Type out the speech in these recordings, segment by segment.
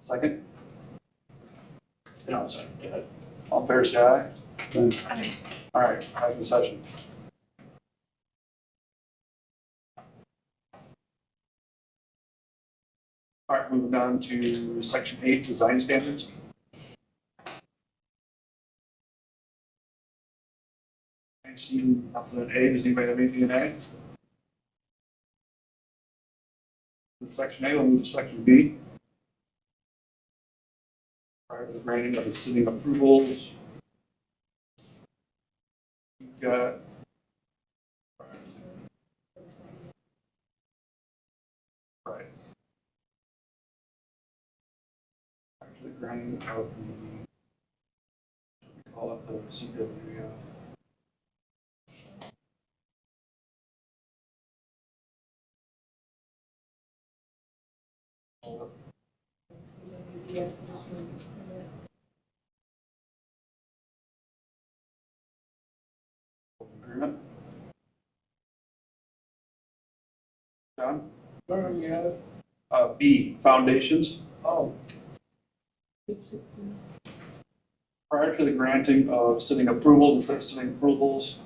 Second? No, sorry, go ahead. All in favor, say aye. All right, back in session. All right, moving on to section 8, design standards. I see nothing in A. Does anybody have anything in A? With section A, we'll move to section B. Prior to the granting of the city approvals. We've got right. Actually, granting of the, we call it the CWF. Agreement. John? Where are we at? B, foundations. Oh, Prior to the granting of sitting approvals, instead of sitting approvals,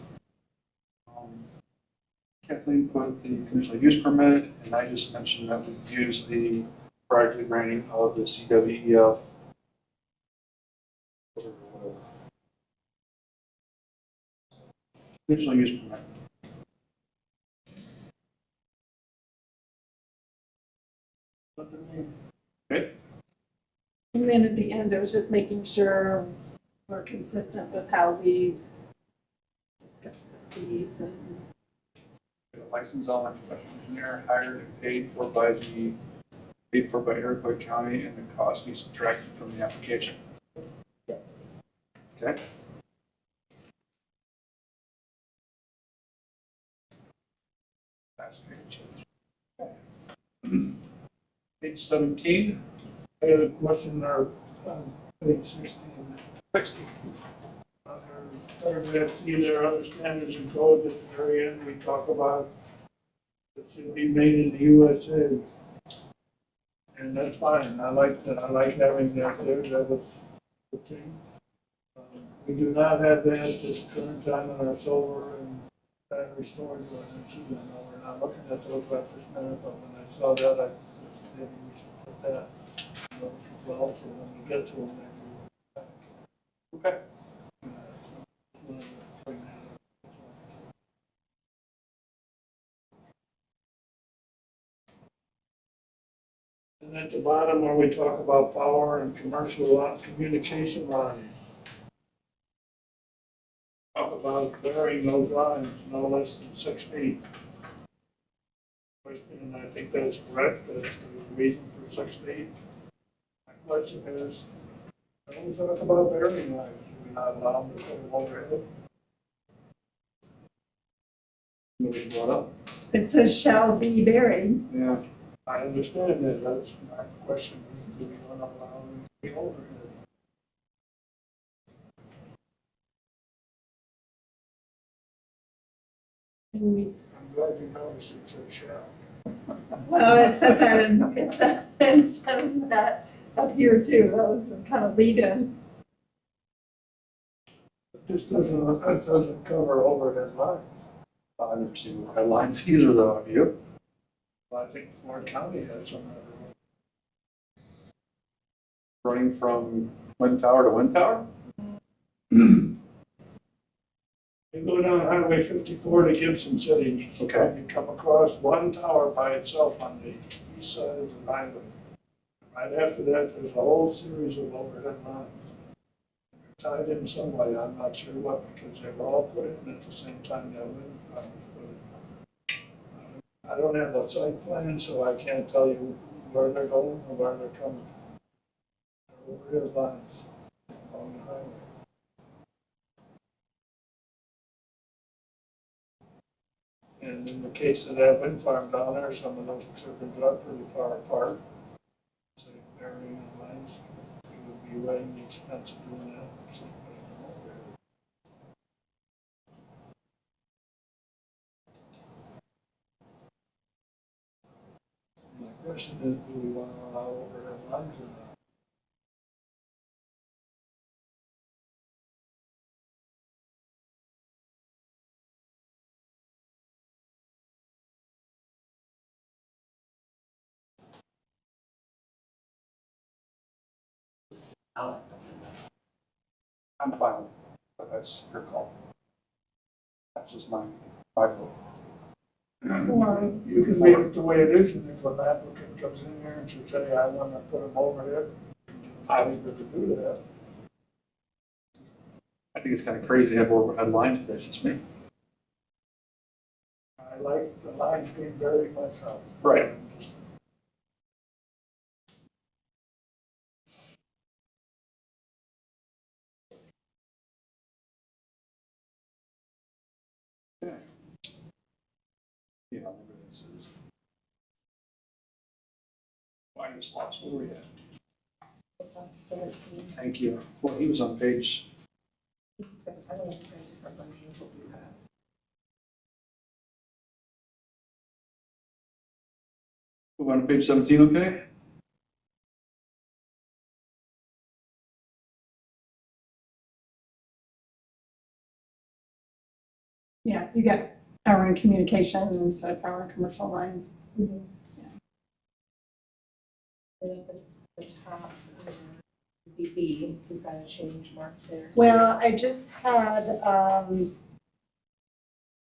Kathleen put the conditional use permit, and I just mentioned that we use the prior to the granting of the CWEF. Conditional use permit. Okay, And then at the end, it was just making sure we're consistent with how we've discussed the fees and. licensed electrical professional engineer hired and paid for by Iroquois County, and the cost be subtracted from the application. Okay. Last page. Page 17. I had a question there on page 16. 60. Paragraph C, there are other standards and codes at the very end, we talk about it should be made in the USA. And that's fine, I like that, I like having that there, that was the thing. We do not have that at the current time in our solar and battery storage ordinance, even though we're not looking at those right this minute, but when I saw that, I said, maybe we should put that, as well, so when we get to them, maybe we'll back. Okay. And at the bottom where we talk about power and commercial communication lines. Talk about burying those lines no less than 6 feet. And I think that's correct, that's the reason for 6 feet. My question is, when we talk about burying lines, do we not allow them to put them overhead? Moving brought up. It says shall be buried. Yeah. I understand that, that's my question, is do we want to allow them to be overhead? And we, I'm glad you noticed it says shall. well, it says that it says that up here too. That was kind of lead in. This doesn't cover overhead lines. I've never seen overhead lines either, though. Have you? I think Warren County has some. Running from wind tower to wind tower? You go down Highway 54 to Gibson City. Okay. You come across one tower by itself on the east side of the highway. Right after that, there's a whole series of overhead lines. They're tied in some way, I'm not sure what, because they were all put in at the same time that wind farm was put in. I don't have a site plan, so I can't tell you where they're going or where they're coming from. They're overhead lines along the highway. And in the case of that wind farm down there, some of those turbines are pretty far apart. So burying the lines, it would be weighing the expense of doing that. So, my question is, do we want to allow overhead lines or not? I'll- I'm fine with it, but that's your call. That's just my vote. Or, You can leave it the way it is, and if an applicant comes in here and says, hey, I wanna put them overhead, I'm able to do that. I think it's kind of crazy to have overhead lines, but that's just me. I like the lines being buried myself. Right. Okay. Yeah, maybe this is. I just lost where we at. Thank you. Well, he was on page, we're on page 17, okay? yeah, you got power and communication instead of power and commercial lines. And at the top, BB, we've got a change mark there. Well, I just had, I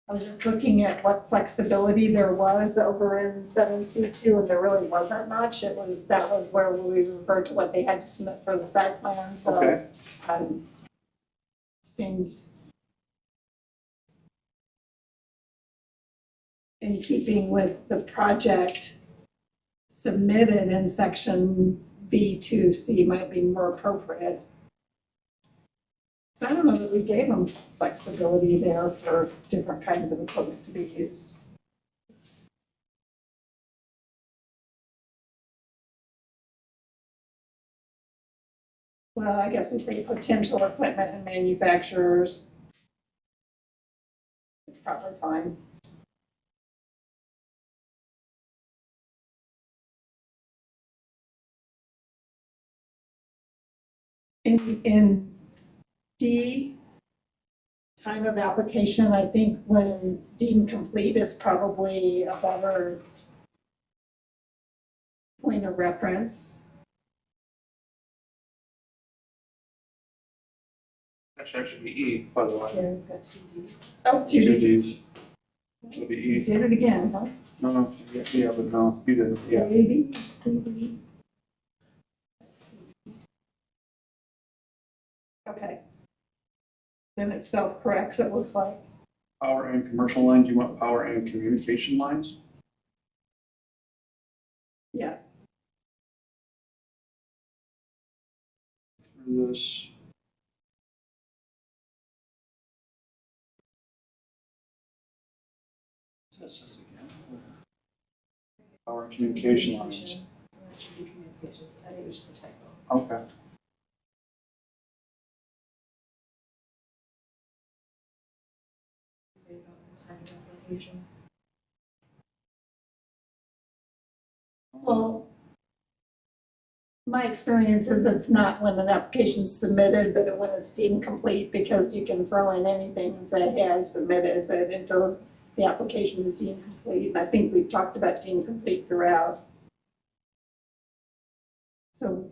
was just looking at what flexibility there was over in 7C2, and there really wasn't much. That was where we referred to what they had to submit for the site plan, so Okay. seems in keeping with the project submitted in section B2C might be more appropriate. So I don't know that we gave them flexibility there for different kinds of equipment to be used. Well, I guess we say potential equipment and manufacturers. It's probably fine. In D, time of application, I think when deemed complete is probably a better point of reference. That should actually be E, by the way. Yeah, we've got 2D. Oh, Two Judy, Ds. It'll be you E. did it again, huh? No, yeah, but no, you didn't, yeah. A, B, C, D. Okay. Then it self-corrects, it looks like. Power and commercial lines, you want power and communication lines? Yeah. Through this. This is it again. Power and communication lines. That should be communication. I think it was just a typo. Okay. Say about the time of application. Well, my experience is it's not when an application's submitted, but when it's deemed complete, because you can throw in anything and say, hey, I submitted, but until the application is deemed complete, and I think we've talked about deemed complete throughout. So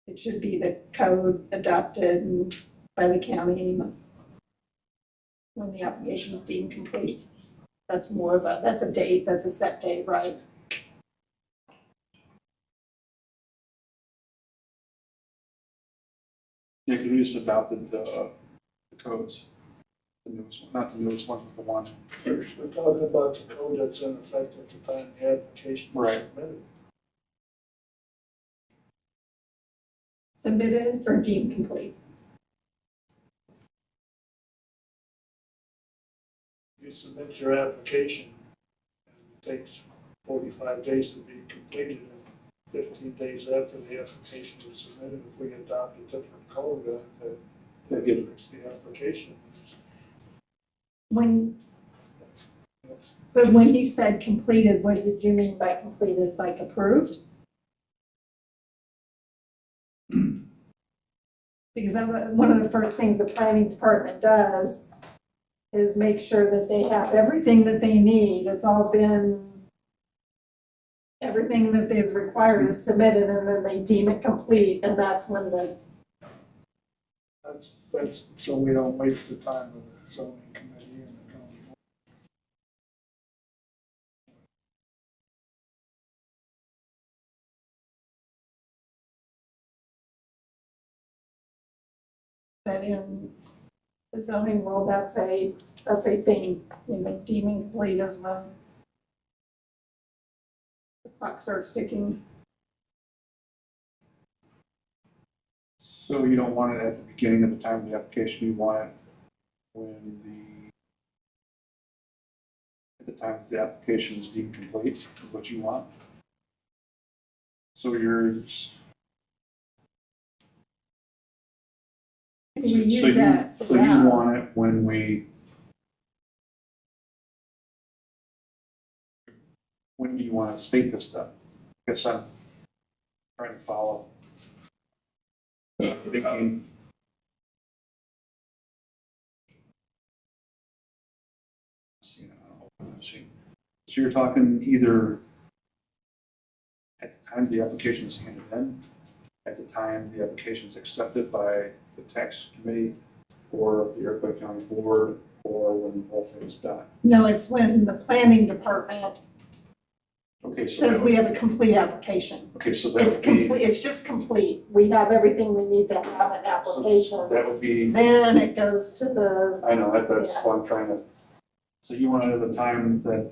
it should be the code adopted by the county when the application is deemed complete. That's more of a, that's a date, that's a set date, right? You can use adopted the codes. The newest one, not the newest one, but the one. We're talking about the code that's in effect at the time the application was Right. submitted. Submitted or deemed complete. You submit your application, and it takes 45 days to be completed, and 15 days after the application was submitted, if we adopt a different code, that gives the application. But when you said completed, what did you mean by completed, like approved? Because one of the first things the planning department does is make sure that they have everything that they need. It's all been, everything everything that is required is submitted and then they deem it complete, and that's when the, That's so we don't waste the time of the zoning committee and the county board. that in the zoning world, that's a thing, deeming complete is when the clock starts ticking. So you don't want it at the beginning of the time of the application, you want it at the time that the application is deemed complete, is what you want? So I think we use so that you throughout. want it when do you want to state this stuff? I guess I'm trying to follow. Thinking. Let's see. So you're talking either at the time the application is handed in, at the time the application is accepted by the tax committee or the Iroquois County Board, or when the whole thing is done. No, it's when the planning department Okay, so says that we would, have a complete application. okay, so that It's would be, complete, it's just complete. We have everything we need to have an application. that would be, Then it goes to the, I know, that's Yeah. what I'm trying to, so you want it at the time that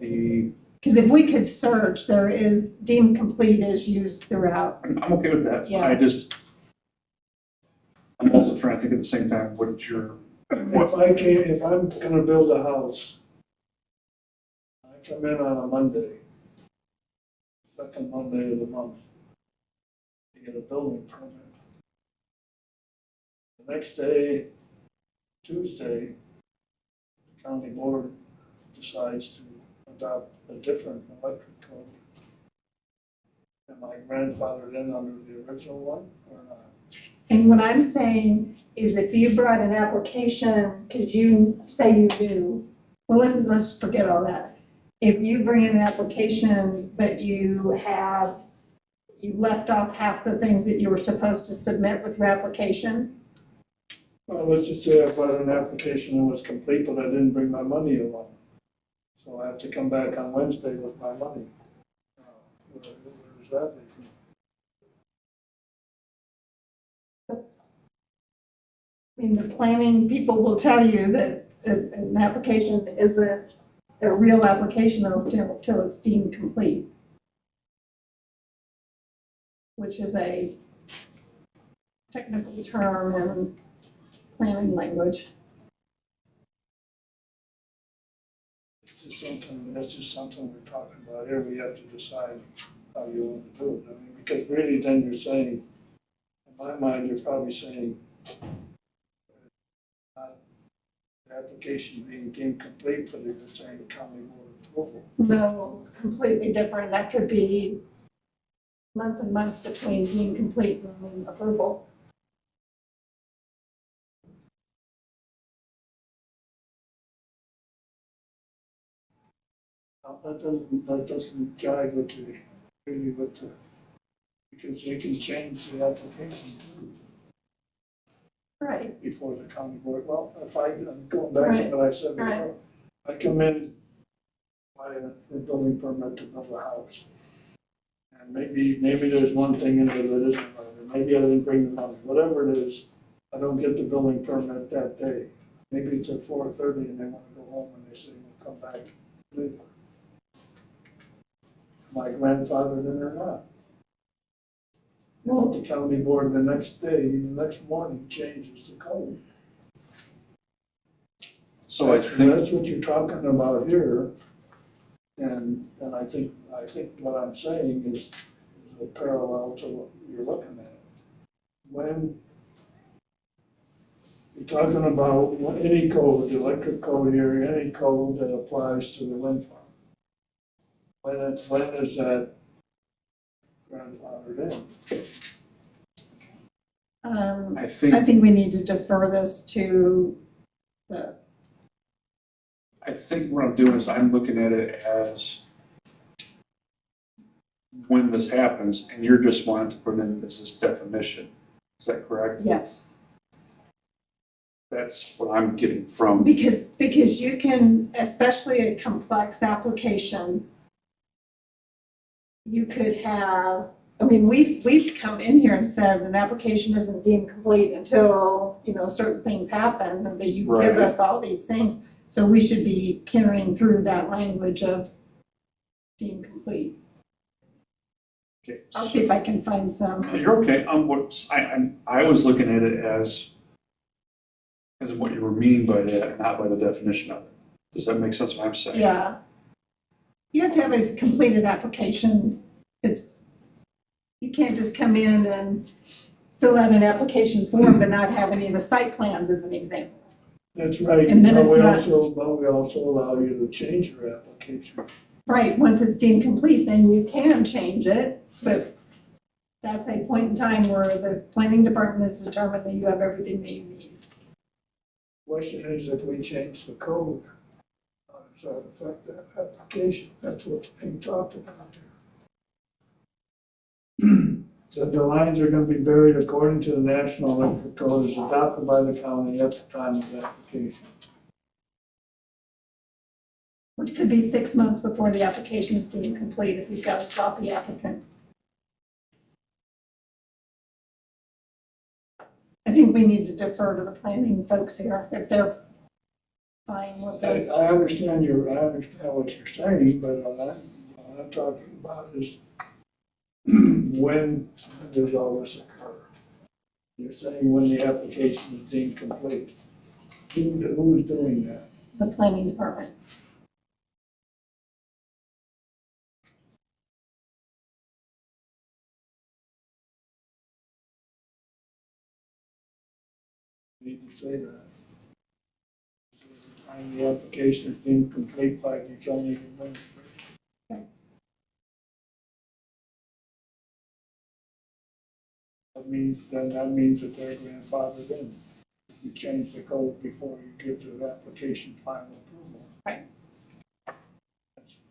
because if we could search, there is deemed complete is used throughout. I'm okay with that. Yeah. I'm also trying to think at the same time, what's your, If I'm gonna build a house, I come in on a Monday, second Monday of the month, to get a building permit. The next day, Tuesday, the county board decides to adopt a different electric code. Am I grandfathered in under the original one or not? And what I'm saying is if you brought an application, because you say you do, well, let's forget all that. If you bring in an application, but you left off half the things that you were supposed to submit with your application, Well, let's just say I brought an application that was complete, but I didn't bring my money along. So I have to come back on Wednesday with my money. Where does that leave me? I mean, the planning people will tell you that an application isn't a real application until it's deemed complete, which is a technical term in planning language. That's just something we're talking about here. We have to decide how you want to do it. I mean, because really then you're saying, in my mind, you're probably saying, the application being deemed complete, but you're saying county board approval. No, completely different. That could be months and months between deemed complete and approval. Now, that doesn't jive with the, because they can change the application Right. before the county board. Well, I'm going back to what I said Right. before. I come in, buy a building permit to build a house. And maybe there's one thing in there that isn't right, or maybe I didn't bring the money, whatever it is, I don't get the building permit that day. Maybe it's at 4:30 and they want to go home and they say, we'll come back later. My grandfather in or not. Well, the county board the next morning changes the code. so I think, That's what you're talking about here. And I think what I'm saying is a parallel to what you're looking at. When you're talking about any code, the electric code here, any code that applies to the wind farm. When is that grandfathered in? I I think, think we need to defer this to the, what I'm doing is I'm looking at it as when this happens, and you're just wanting to put in this definition. Is that correct? Yes. That's what I'm getting from. Because you can, especially a complex application, you could have, I mean, we've come in here and said an application isn't deemed complete until, certain things happen, and that you give Right. us all these things. So we should be carrying through that language of deemed complete. Okay. I'll see if I can find some. You're okay. I was looking at it as in what you were meaning by that, not by the definition of it. Does that make sense what I'm saying? Yeah. You have to have a completed application. You can't just come in and fill out an application form but not have any of the site plans as an example. That's right, And then but it's we also allow you to change your application. Right, once it's deemed complete, then you can change it, but that's a point in time where the planning department has determined that you have everything that you need. Question is, if we change the code, how does that affect that application? That's what's being talked about here. So the lines are gonna be buried according to the National Electric Code as adopted by the county at the time of the application. Which could be 6 months before the application is deemed complete if you've got to stop the applicant. I think we need to defer to the planning folks here if they're fine with this. I understand what you're saying, but what I'm talking about is when does all this occur? You're saying when the application is deemed complete. Who's doing that? The planning department. Need to say that. And the application is deemed complete by the zoning administrator. That means that they're grandfathered in. If you change the code before you give the application final approval. Right.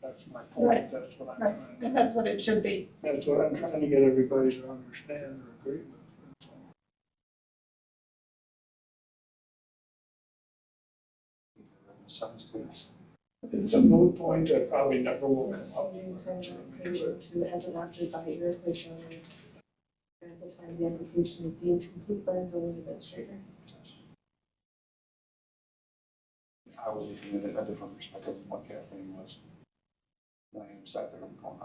That's my point, Right. that's what I'm Right, trying to. and that's what it should be. That's what I'm trying to get everybody to understand or agree with. That's all. It's a moot point that probably never will come up. To as adopted by your official at the time the application is deemed complete by the zoning administrator. I was looking at it a different perspective than what Kathleen was. And I sat there and going,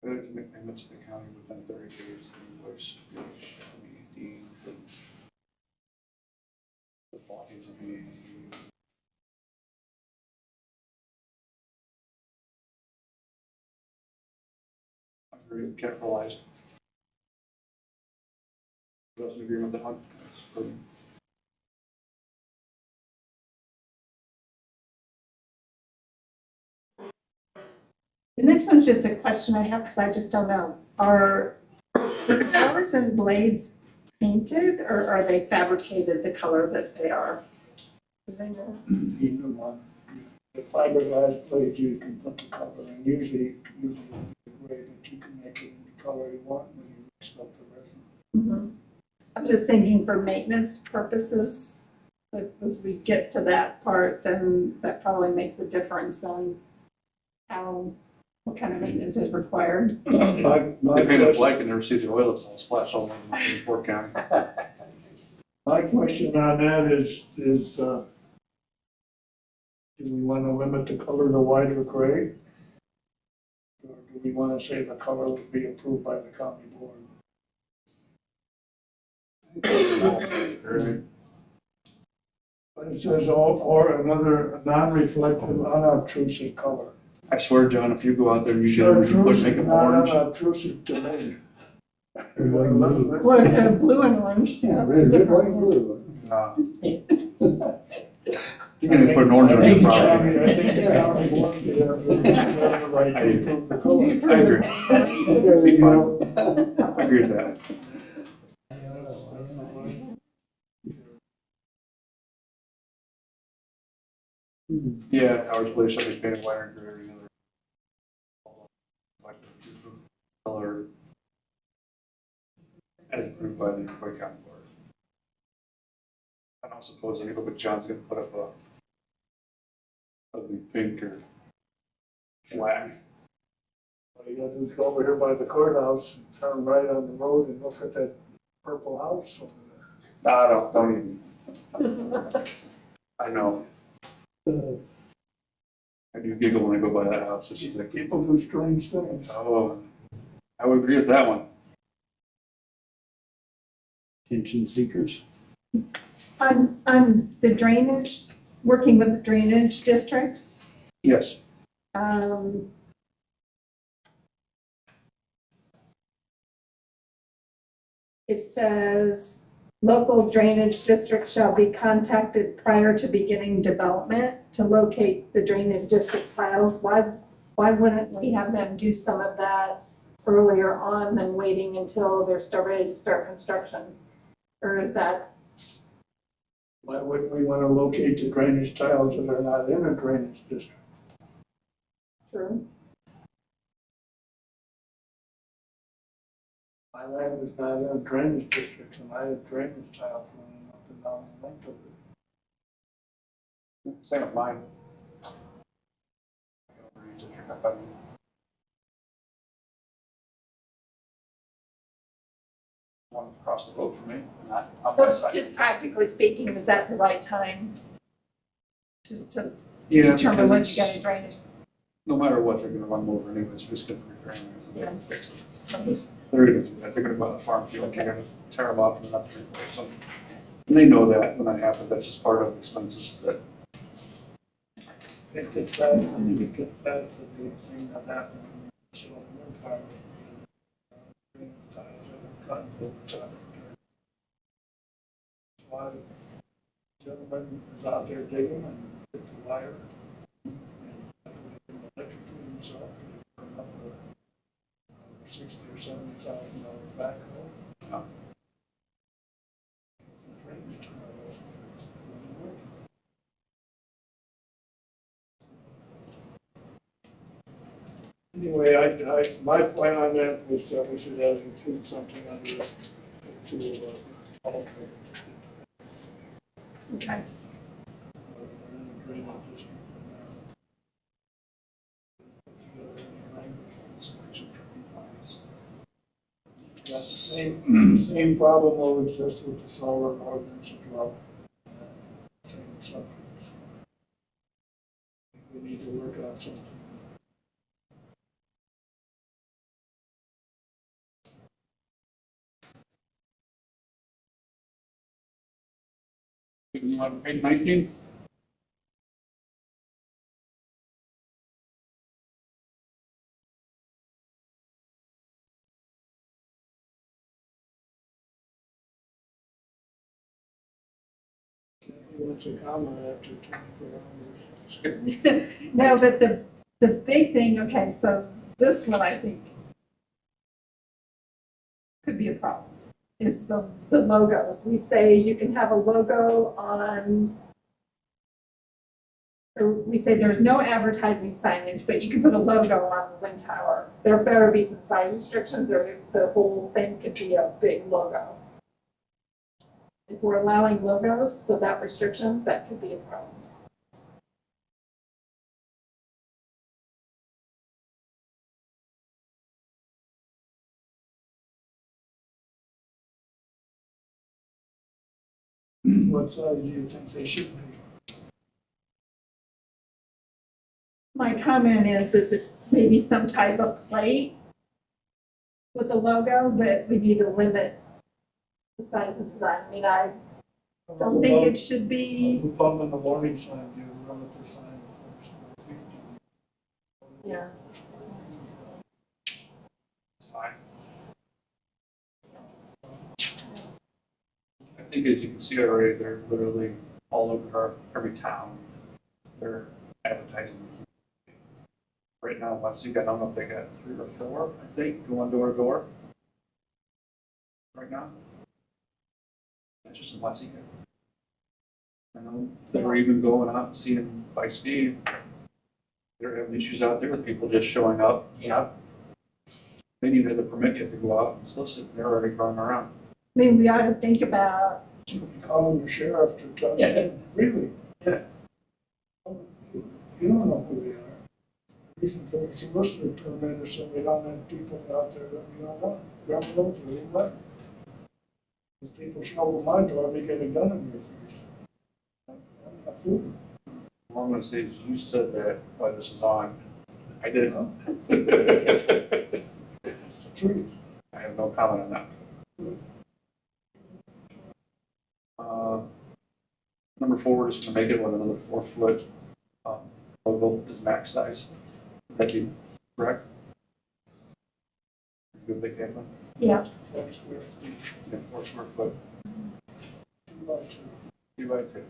failure to make payment to the county within 30 days of invoice which shall be deemed the bodies of the agree, capitalized. Doesn't agree with the hunt. That's pretty. The next one's just a question I have because I just don't know. Are the towers and blades painted or are they fabricated the color that they are? Does anyone know? Either one. The fiberglass blades, you can put the color in, usually the gray, but you can make it any color you want when you mix up the resin. Mhm. I'm just thinking for maintenance purposes, if we get to that part, then that probably makes a difference on what kind of maintenance is required. My They paint it question- black and never see the oil, it's all splashed all over the Fort County. My question on that is, do we want to limit the color to white or gray? Or do we want to say the color would be approved by the county board? Right. But it says or another non-reflective, unobtrusive color. I swear, John, if you go out there, you should make Unobtrusive, them not orange. unobtrusive to me. Well, blue and orange, yeah, it's a Red, different white, one. blue. You're gonna put an orange on your property. I think the county board should have the right to approve the color. I agree. See, fine. I agree with that. Yeah, Howard's Place shall be painted white or gray or any other color as approved by the Iroquois County Board. I don't suppose anybody but John's gonna put up a ugly pink or black. All you gotta do is go over here by the courthouse, and turn right on the road and look at that purple house over No, don't even. I know. there. I do giggle when I go by that house. It's just like, People do strange things. oh, I would agree with that one. Attention seekers. On the drainage, working with the drainage districts, Yes. It says, local drainage district shall be contacted prior to beginning development to locate the drainage district files. Why wouldn't we have them do some of that earlier on than waiting until they're ready to start construction? Or is that Why wouldn't we wanna locate the drainage tiles that are not in a drainage district? true? My land is not in a drainage district, and I have drainage tiles running up and down the length of it. Same with mine. One across the road from me, not on my So side. just practically speaking, is that the right time to Yeah, determine because when it's- you get a drainage? No matter what, they're gonna run them over anyways, you're just gonna repair them, so they Yeah. can fix it. Suppose? They're gonna do that, they're gonna go on the farm field, they're gonna tear them up and then have to replace them. And they know that when that happens, that's just part of the expenses that, It gets back, it gets back to the thing that happened when so wind farms. Drainage tiles that were cut over time. That's why the gentleman was out there digging and hit the wire. And electrocuted himself, burned up a $60,000 or $70,000 backhoe. Yeah. It's a drainage tile, it wasn't working. Anyway, my point on that was that we should have include something under it to, all Okay. Got the same problem will exist with the solar ordinance as well. Same subject. We need to work out something. you want page 19? He wants a comma after 24 hours. No, but the big thing, okay, so this one I think could be a problem, is the logos. We say you can have a logo on, or we say there's no advertising signage, but you can put a logo on the wind tower. There better be some size restrictions or the whole thing could be a big logo. If we're allowing logos without restrictions, that could be a problem. What size do you think they should be? My comment is it maybe some type of plate with a logo, but we need to limit the size and design. I mean, I don't think it should be, The bum in the warning sign, do you limit the sign to 4 square feet? yeah. It's fine. I think as you can see already, they're literally all over every town. They're advertising. Right now, Westlake, I don't know if they got 3 or 4, I think, going door to door. Right now. That's just in Westlake. I know they were even going out and seeing by Steve. They're having issues out there with people just showing up. Yeah. They need the permit yet to go out and solicit, they're already running around. I mean, we ought to think about, Calling the sheriff to tell Yeah. them, really? Yeah. You don't know who they are. Reason for the solicitor permit is so we don't have people out there that we don't want, criminals or anybody. If people show up my door, they get a gun in their face. I'm not fooling. All I'm gonna say is you said that while this is on. I didn't. It's the truth. I have no comment on that. Number 4, we're just gonna make it with another 4-foot logo is max size. That be correct? Good, big Caitlin? yeah, 4 square feet, Yeah, 4 square foot, 2 by 2. 2 by 2.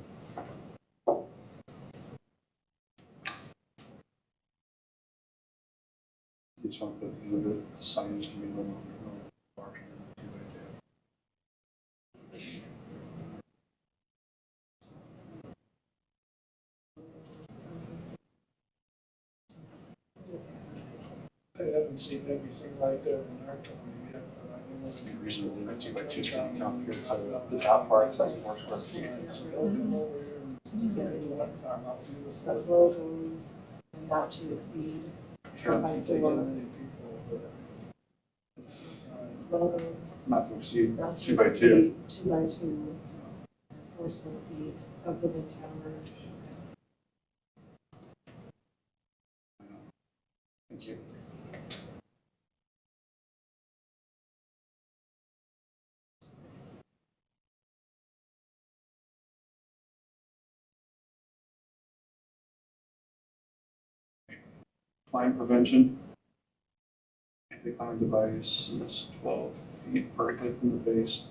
You just want to put the end of it, signage can be a little larger than 2 by 2. I haven't seen anything like that in our county yet, but I know. The reason to leave it 2 by 2 is going to count here, so the top part's like 4 square feet. It's a building over here in one farmhouse. Those logos not to exceed Sure. I don't think there are many people, but it's, logos. Not to exceed Not to 2 by 2. exceed 2 by 2, 4 square feet of the wind tower. Thank you. Climb prevention. Anti-climb device is 12 feet vertically from the base.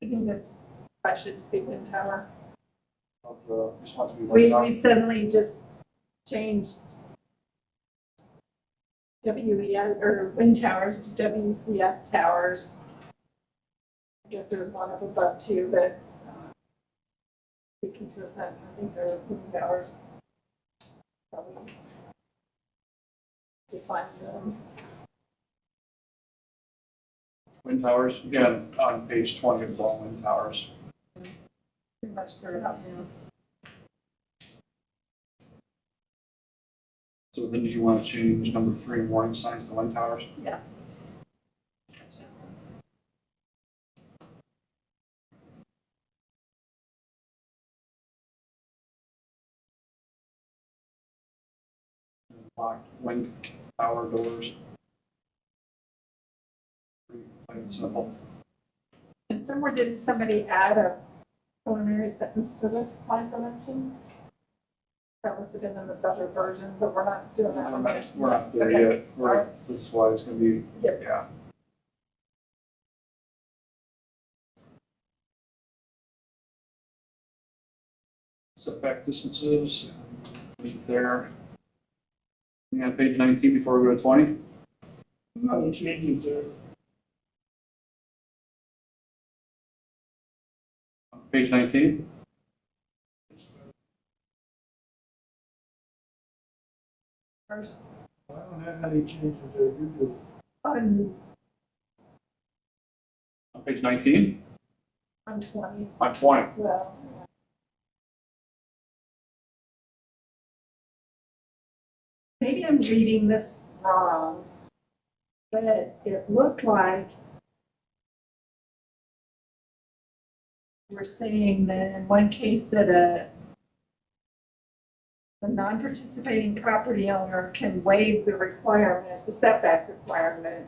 I think this, I should just be wind tower. Of the, just want to be. We suddenly just changed WES, or wind towers to WCS towers. I guess there's one up above too, but be consistent, I think they're wind towers. Probably define them. Wind towers, again, on page 20 of all wind towers. Pretty much throughout now. So then do you want to change number 3, warning signs to wind towers? Yeah. Locked wind tower doors. Pretty plain and simple. And somewhere, didn't somebody add a preliminary sentence to this climb prevention? That must have been in this other version, but we're not doing that one yet. We're not there Okay. yet. This is why it's going to be, Yep. yeah. Setback distances, meet there. And on page 19 before we go to 20. No changes there. Page 19. First, I don't have any changes there, you do. on 19, on 20, on 20. well. Maybe I'm reading this wrong, but it looked like we're saying that in one case that the non-participating property owner can waive the requirement, the setback requirement.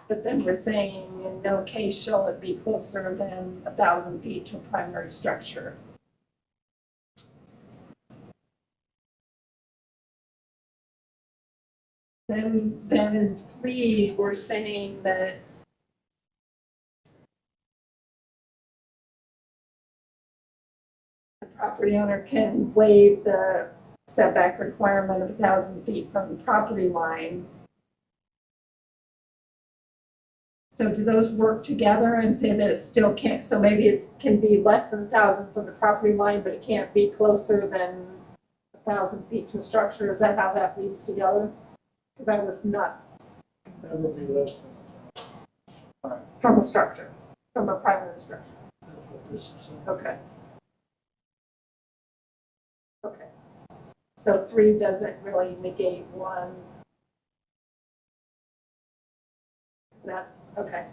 But then we're saying in no case shall it be closer than 1,000 feet to a primary structure. Then in 3, we're saying that the property owner can waive the setback requirement of 1,000 feet from the property line. So do those work together and say that it still can't, so maybe it can be less than 1,000 from the property line, but it can't be closer than 1,000 feet to a structure? Is that how that reads together? Because I was not Never be less than from a structure, from a primary structure. that's what this is saying. Okay. Okay. So 3 doesn't really negate 1. Is that, okay.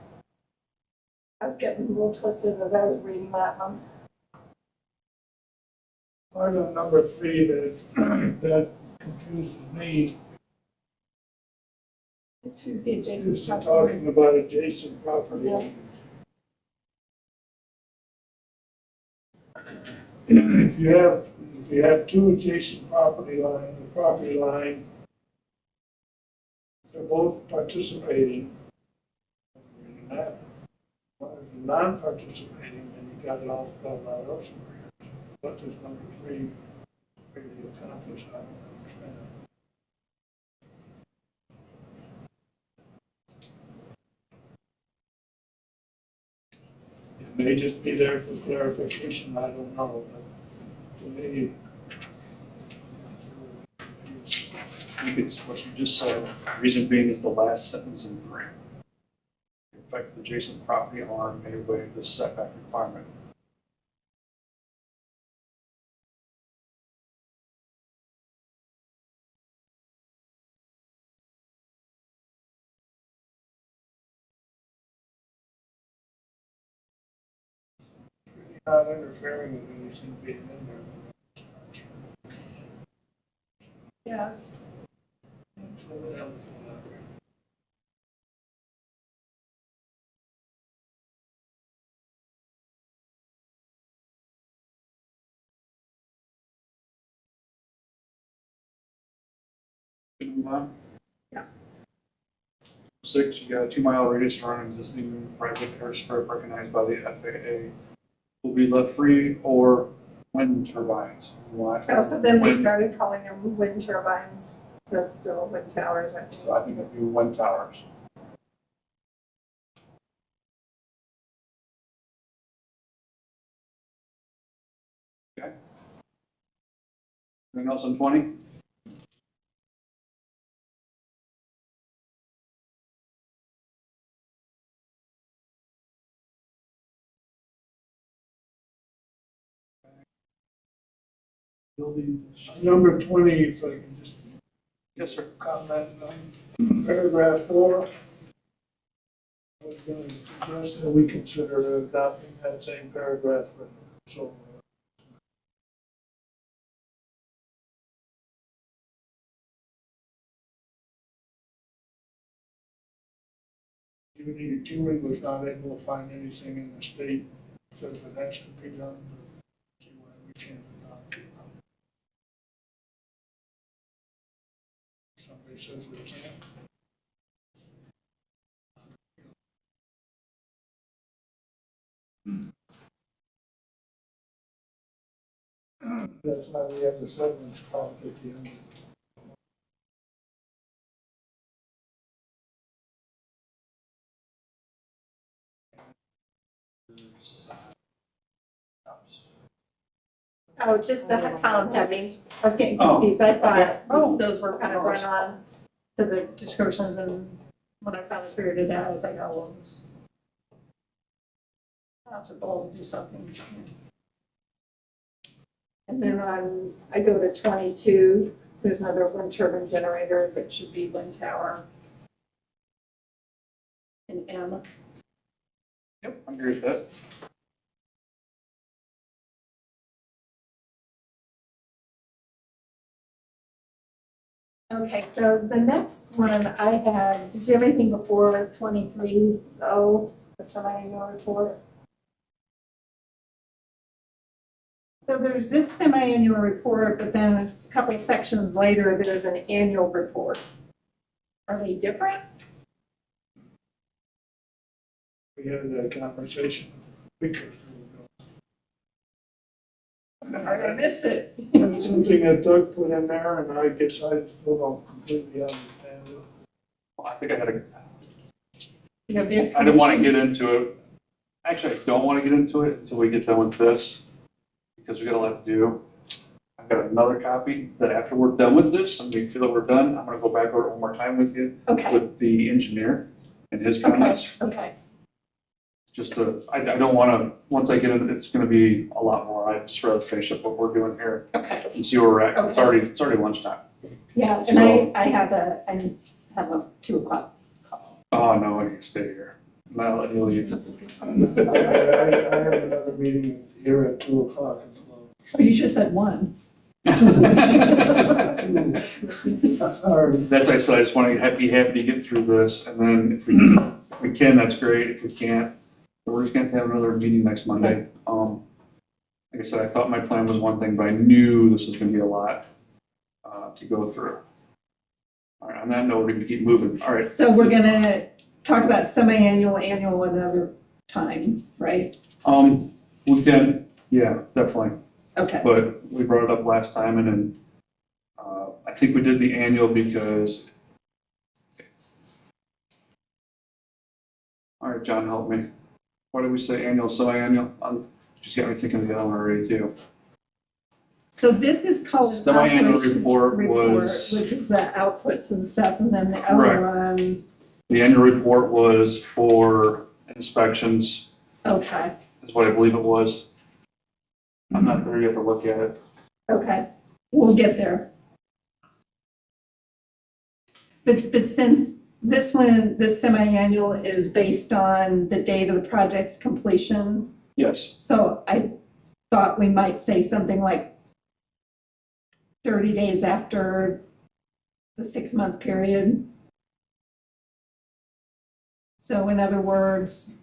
I was getting a little twisted as I was reading that one. Part of number 3 that confuses me Is who's the adjacent is property? talking about adjacent property. Yeah. If you have 2 adjacent property line, if they're both participating, doesn't really matter. But if you're non-participating, then you got it all spelled out elsewhere. What does number 3 really accomplish? I don't understand. It may just be there for clarification, I don't know, but to me, I think it's what you just said, reason being is the last sentence in 3. The affected adjacent property owner may waive the setback requirement. not interfering with anything being in there. Yes. It's a little helpful that way. Can we move on? Yeah. 6, you got a 2-mile radius around existing private airstrip recognized by the FAA will be left free or wind turbines. Oh, so then we Wind- started calling them wind turbines, so that's still wind towers, I think. I think it'd be wind towers. Okay. Anything else on 20? Buildings. Number 20, if I can just Yes, sir. comment on paragraph 4. I was going to suggest that we consider adopting that same paragraph for solar. Julie was not able to find anything in the state that says it has to be done, but see why we can't adopt it. Somebody says we can't. That's why we have the severance clause at the end. Oh, just the column headings. I was getting Oh, confused. I thought okay. both of those were kind of run on to the descriptions, and when I finally figured it out, I was like, oh, well, it's I'll have to bold do something. And then I go to 22, there's another wind turbine generator that should be wind tower. And M. Yep, I agree with that. Okay, so the next one I had, did you have anything before 23? Oh, that's from my annual report. So there's this semi-annual report, but then a couple of sections later, there's an annual report. Are they different? We had that conversation because I missed it. It's something that Doug put in there, and I guess I still don't completely understand it. Well, I think I had a, You have the I didn't want to explanation? get into it. Actually, I don't want to get into it until we get done with this, because we got a lot to do. I've got another copy that after we're done with this, and we feel that we're done, I'm gonna go back over it one more time with you, Okay, with the engineer and his okay, comments. okay. Just to, I don't wanna, once I get it, it's gonna be a lot more. I'd just rather finish up what we're doing here Okay, and see where we're at. 'Cause it's already lunchtime. yeah, and So- I have a 2 o'clock call. Oh, no, I can stay here. I'm not letting you leave. I have another meeting here at 2:00 as well. Oh, you should have said 1. Or That's why I said I just want to be happy to get through this, and then if we can, that's great. If we can't, we're just going to have another meeting next Monday. Like I said, I thought my plan was one thing, but I knew this was going to be a lot to go through. All right, on that note, we're going to keep moving. All right. So we're gonna talk about semi-annual, annual another time, right? We can, yeah, definitely. Okay, But we brought it up last time, and then I think we did the annual because. All right, John, help me. Why did we say annual, semi-annual? Just got me thinking of the other one already too. so this is called an Semi-annual operation report was- which is the outputs and stuff, and then the Right. other one, The annual report was for inspections, okay, is what I believe it was. I'm not there yet to look at it. okay, we'll get there. But since this one, this semi-annual is based on the date of the project's completion, Yes, so I thought we might say something like 30 days after the 6-month period. So in other words,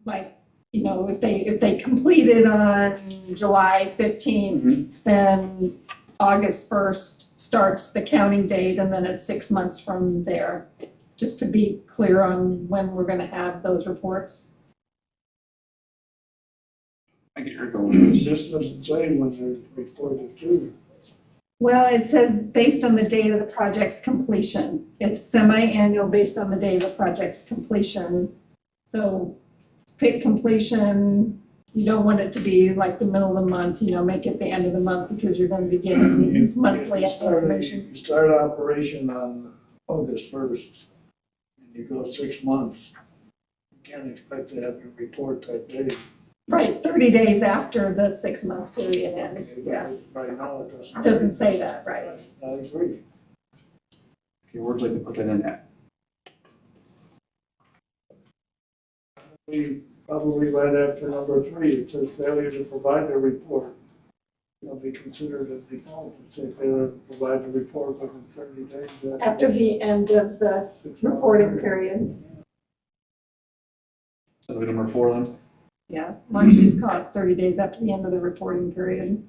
like, you know, if they completed on July 15th, Mhm. then August 1st starts the counting date, and then it's 6 months from there, just to be clear on when we're gonna have those reports. I get you're going with this. this doesn't say when they're reported to. Well, it says based on the date of the project's completion. It's semi-annual based on the date of the project's completion. So pick completion, you don't want it to be like the middle of the month, you know, make it the end of the month because you're gonna be getting If monthly you start- information. If you start operation on August 1st, and you go 6 months, you can't expect to have your report that day. Right, 30 days after the 6-month period ends, yeah. Right now, it doesn't. Doesn't say that, right. I agree. Okay, where'd you like to put that in at? Probably right after number 3, it says failure to provide a report. It'll be considered a default, if they fail to provide a report within 30 days. After the end of the reporting period, So number 4 then? yeah. Why don't you just call it 30 days after the end of the reporting period?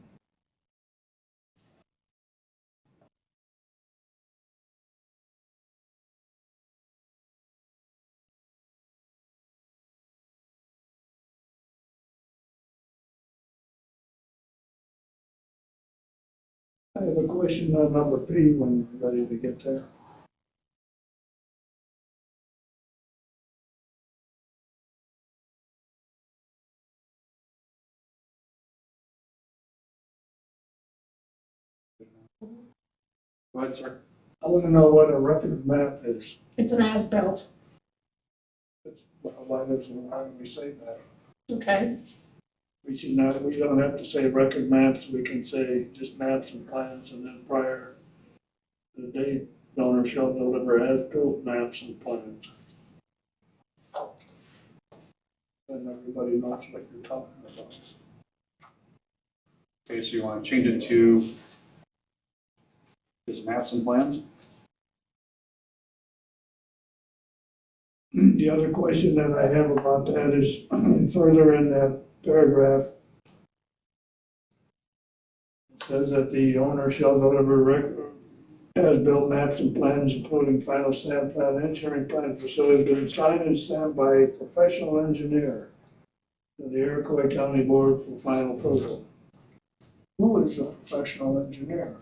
I have a question on number P when you're ready to get there. Go ahead, sir. I want to know what a record map is. It's an as-built, Why don't we say that? okay? We should not, we don't have to say record maps, we can say just maps and plans, and then prior to the date, the owner shall deliver as-built maps and plans. And everybody knows what you're talking about. Okay, so you want to change it to just maps and plans? The other question that I have about that is further in that paragraph. It says that the owner shall deliver as-built maps and plans, including final stamp plan, engineering plan, facility, been signed and stamped by a professional engineer to the Iroquois County Board for final approval. Who is a professional engineer?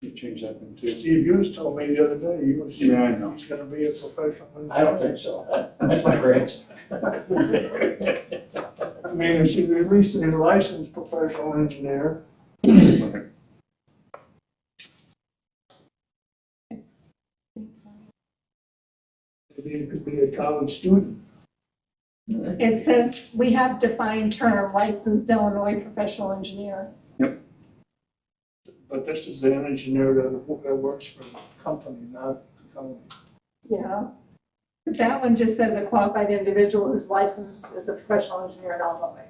You change that thing too. Steve Hughes told me the other day, Yeah, I know. he's gonna be a professional. I don't think so. That's my grandson. I mean, if you at least a licensed professional engineer. Right. Maybe it could be a college student. It says, we have defined term licensed Illinois professional engineer. But this is an engineer that works for the company, not the company. Yeah. But that one just says a qualified individual who's licensed as a professional engineer in Illinois.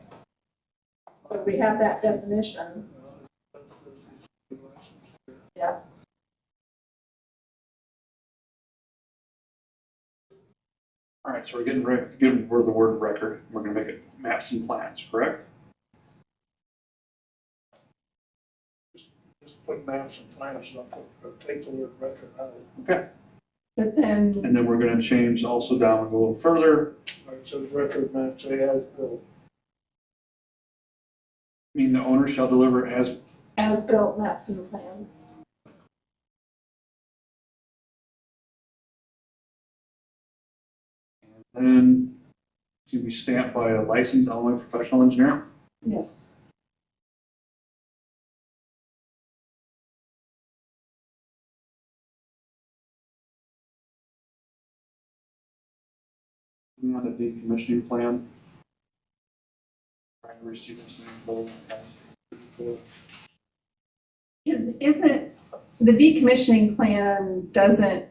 So we have that definition. Yeah. All right, so we're getting rid of the word record. We're gonna make it maps and plans, correct? Just put maps and plans, don't take the word record out. Okay. But then, And then we're gonna change also down a little further, Where it says record maps, say as built. mean the owner shall deliver as built maps and plans. then to be stamped by a licensed Illinois professional engineer. Yes. On the decommissioning plan. Primary Stevenson, Because isn't, the decommissioning plan doesn't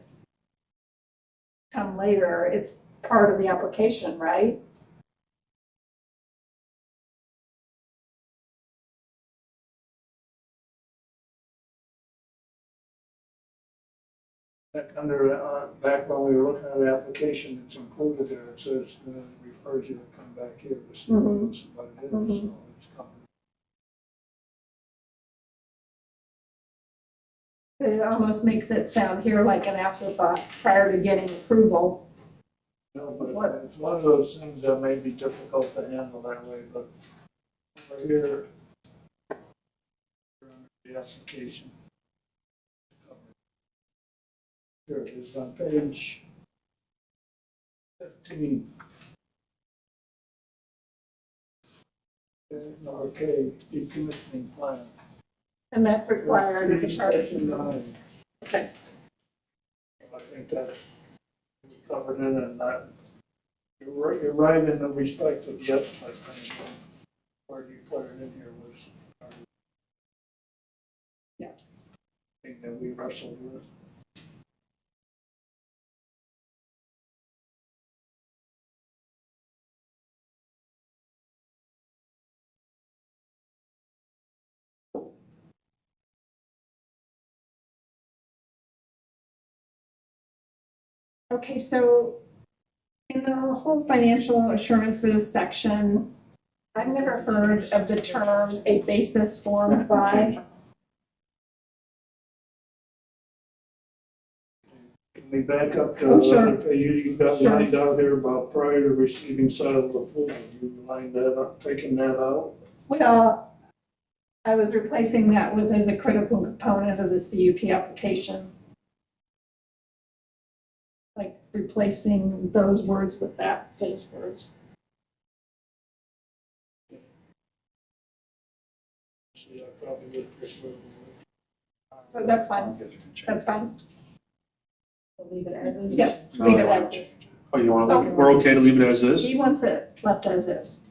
come later, it's part of the application, right? Back under, back when we were looking at the application, it's included there, it says, it refers you to come back here to see what it is, so it's coming. It almost makes it sound here like an afterthought prior to getting approval. No, but it's one of those things that may be difficult to handle that way, but over here, the application. Here it is on page 15. Number K, decommissioning plan. And that's required as a part of. Section 9. Okay. I think that's covered in it, and that, you're right in the respect of the estimate, where you put it in here was. Yeah. Thing that we wrestled with. Okay, so in the whole financial assurances section, I've never heard of the term a basis formed by. Can we back up to, Oh, sure. you got Sure. lined out here about prior to receiving settled approval, you lined that up, taking that out? Well, I was replacing that with as a critical component of the CUP application. Like replacing those words with those words. See, I probably would prefer. So that's fine, that's fine. Leave it as is. Yes, No, leave it I as want is. Oh, you want to leave it, we're okay to leave it as is? He wants it left as is.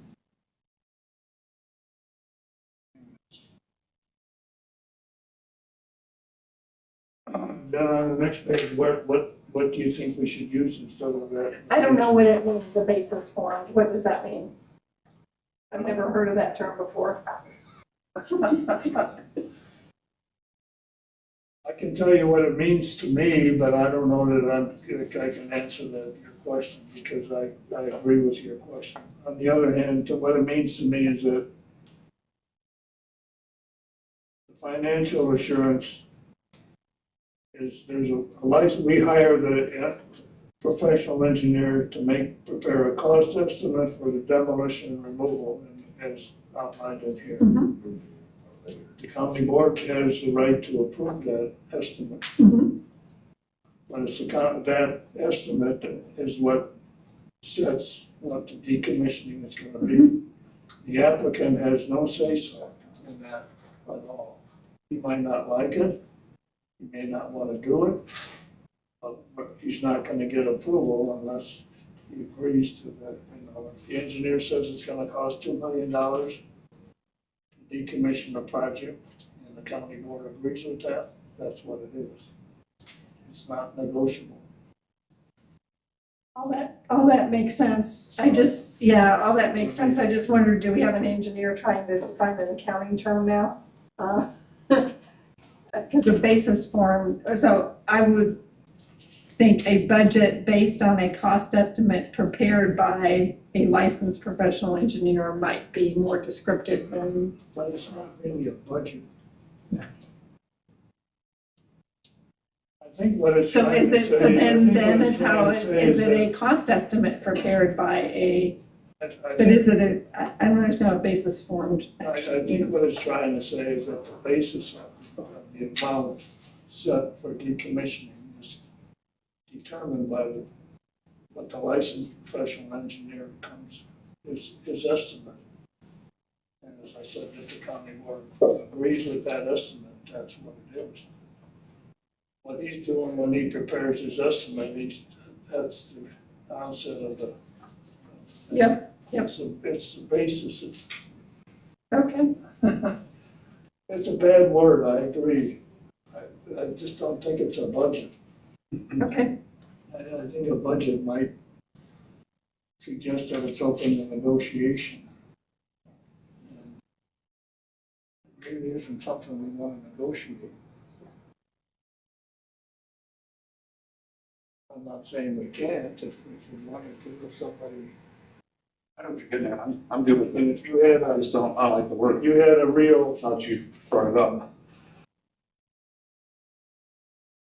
Then on the next page, what do you think we should use instead of that? I don't know what it means, a basis formed. What does that mean? I've never heard of that term before. I can tell you what it means to me, but I don't know that I can answer your question, because I agree with your question. On the other hand, what it means to me is that the financial assurance is, there's a license, we hire the professional engineer to prepare a cost estimate for the demolition and removal, as outlined in here. the county board has the right to approve that estimate. Mhm. But it's that estimate is what sets what the decommissioning is gonna be. The applicant has no say-so in that at all. He might not like it, he may not wanna do it, but he's not gonna get approval unless he agrees to that. You know, if the engineer says it's gonna cost $2 million to decommission the project, and the county board agrees with that, that's what it is. It's not negotiable. All that makes sense. I just, yeah, all that makes sense. I just wondered, do we have an engineer trying to find an accounting term now? Because the basis form, so I would think a budget based on a cost estimate prepared by a licensed professional engineer might be more descriptive than, But it's not really a budget. I think what it's so trying is to it, so say- I then think what it's how, trying to say is it that- a cost estimate prepared by a, I but think- is it a, I don't understand what basis formed I actually think means. what it's trying to say is that the basis of the amount set for decommissioning is determined by what the licensed professional engineer comes, his estimate. And as I said, if the county board agrees with that estimate, that's what it is. What he's doing when he prepares his estimate, that's the onset of the. Yep, It's the basis. Okay, It's a bad word, I agree. I just don't think it's a budget. okay. I think a budget might suggest that it's open to negotiation. And it really isn't something we want to negotiate. I'm not saying we can't if we wanted to, if somebody, I know what you're getting at. I'm good with and it. if you had I just don't, I don't like the word. you had a real, Now that you brought it up,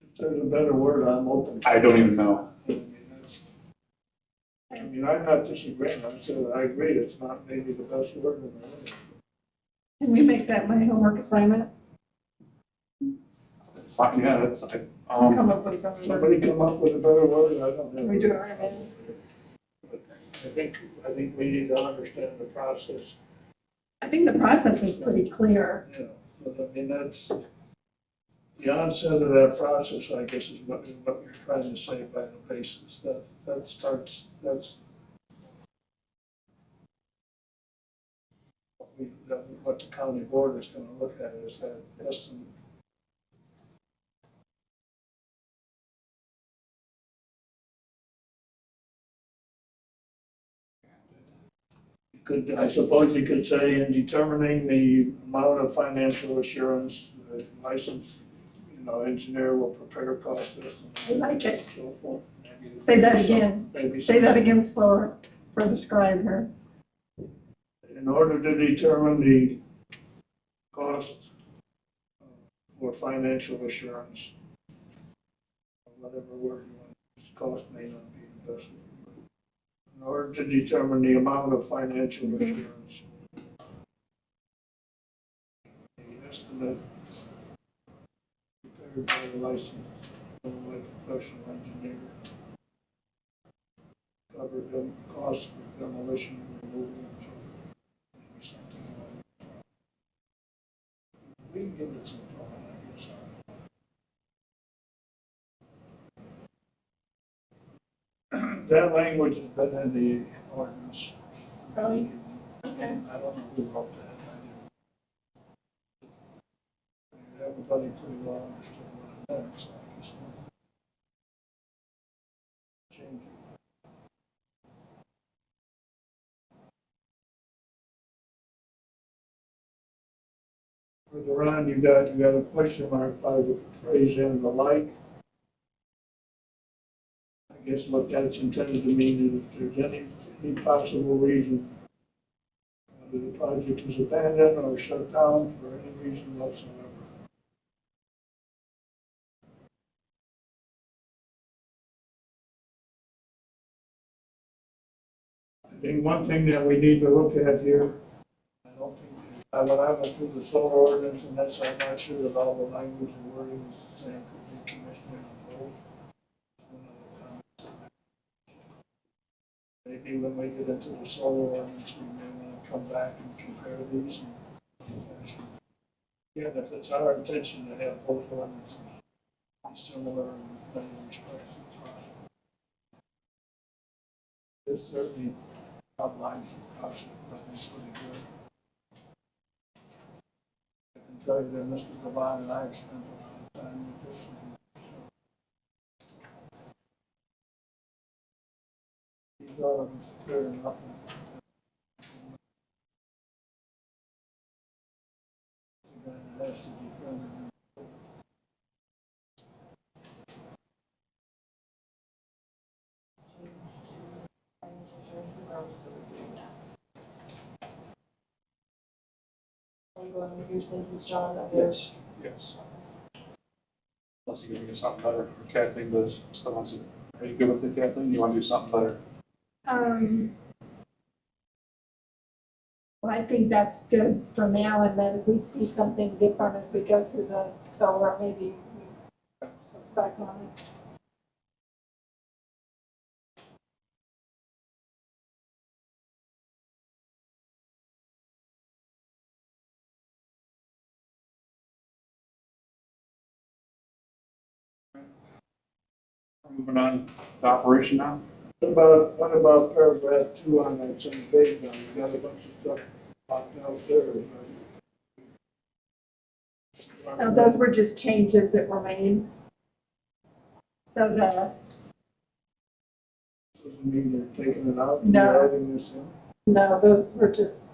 if there's a better word, I'm open to. I don't even know. I mean, I'm not disagreeing, I said, I agree, it's not maybe the best word in the world. Can we make that my homework assignment? Fine, yeah, that's, Come up with a Somebody come up with a better word, I don't know. Can we do it right now? I think we need to understand the process, I think the process is pretty clear. you know, but I mean, that's, the onset of that process, I guess, is what you're trying to say by the basis, that starts, that's what the county board is gonna look at is that estimate. I suppose you could say in determining the amount of financial assurance, the licensed, engineer will prepare a cost estimate. I like it. So forth. Maybe- Say that again. Maybe Say that some- again slower for the scribe here. In order to determine the cost for financial assurance, whatever word you want, to use, cost may not be the best word. In order to determine the amount of financial assurance, the estimate prepared by the licensed, professional engineer cover the cost for demolition and removal and so forth. Maybe something like that. We can give it some thought, I guess. That language has been in the ordinance. Really? Okay. I don't know who wrote that. I didn't. Everybody pretty well understood what it meant, so I guess we'll change it. Further on, you got a question mark by the phrase "and the like." I guess what that's intended to mean is if there's any possible reason that the project is abandoned or shut down for any reason whatsoever. I think one thing that we need to look at here, I don't think when I went through the solar ordinance, and that's, I'm not sure that all the language and wording is the same for decommissioning on both. It's one of the comments. Maybe when we get into the solar ordinance, we may want to come back and compare these. Yeah, if it's our intention to have both ordinances be similar in many respects as possible. This certainly outlines the process, I think, pretty good. I can tell you that Mr. Devine and I have spent a lot of time with this. These are clear enough. The guy that has to defend it. Financial services are also doing that. Are you going with your sentence, John? Yes, yes. Unless you can do something better, or Kathleen does, still wants to, are you good with it, Kathleen? You want to do something better? Well, I think that's good for now, and then if we see something different as we go through the solar, maybe we back on it. Moving on to operation now. What about paragraph 2 on that same page now? You got a bunch of stuff locked out there. Now, those were just changes that were made. So the, Doesn't mean you're taking it out, No. you're adding this in. no, those were just.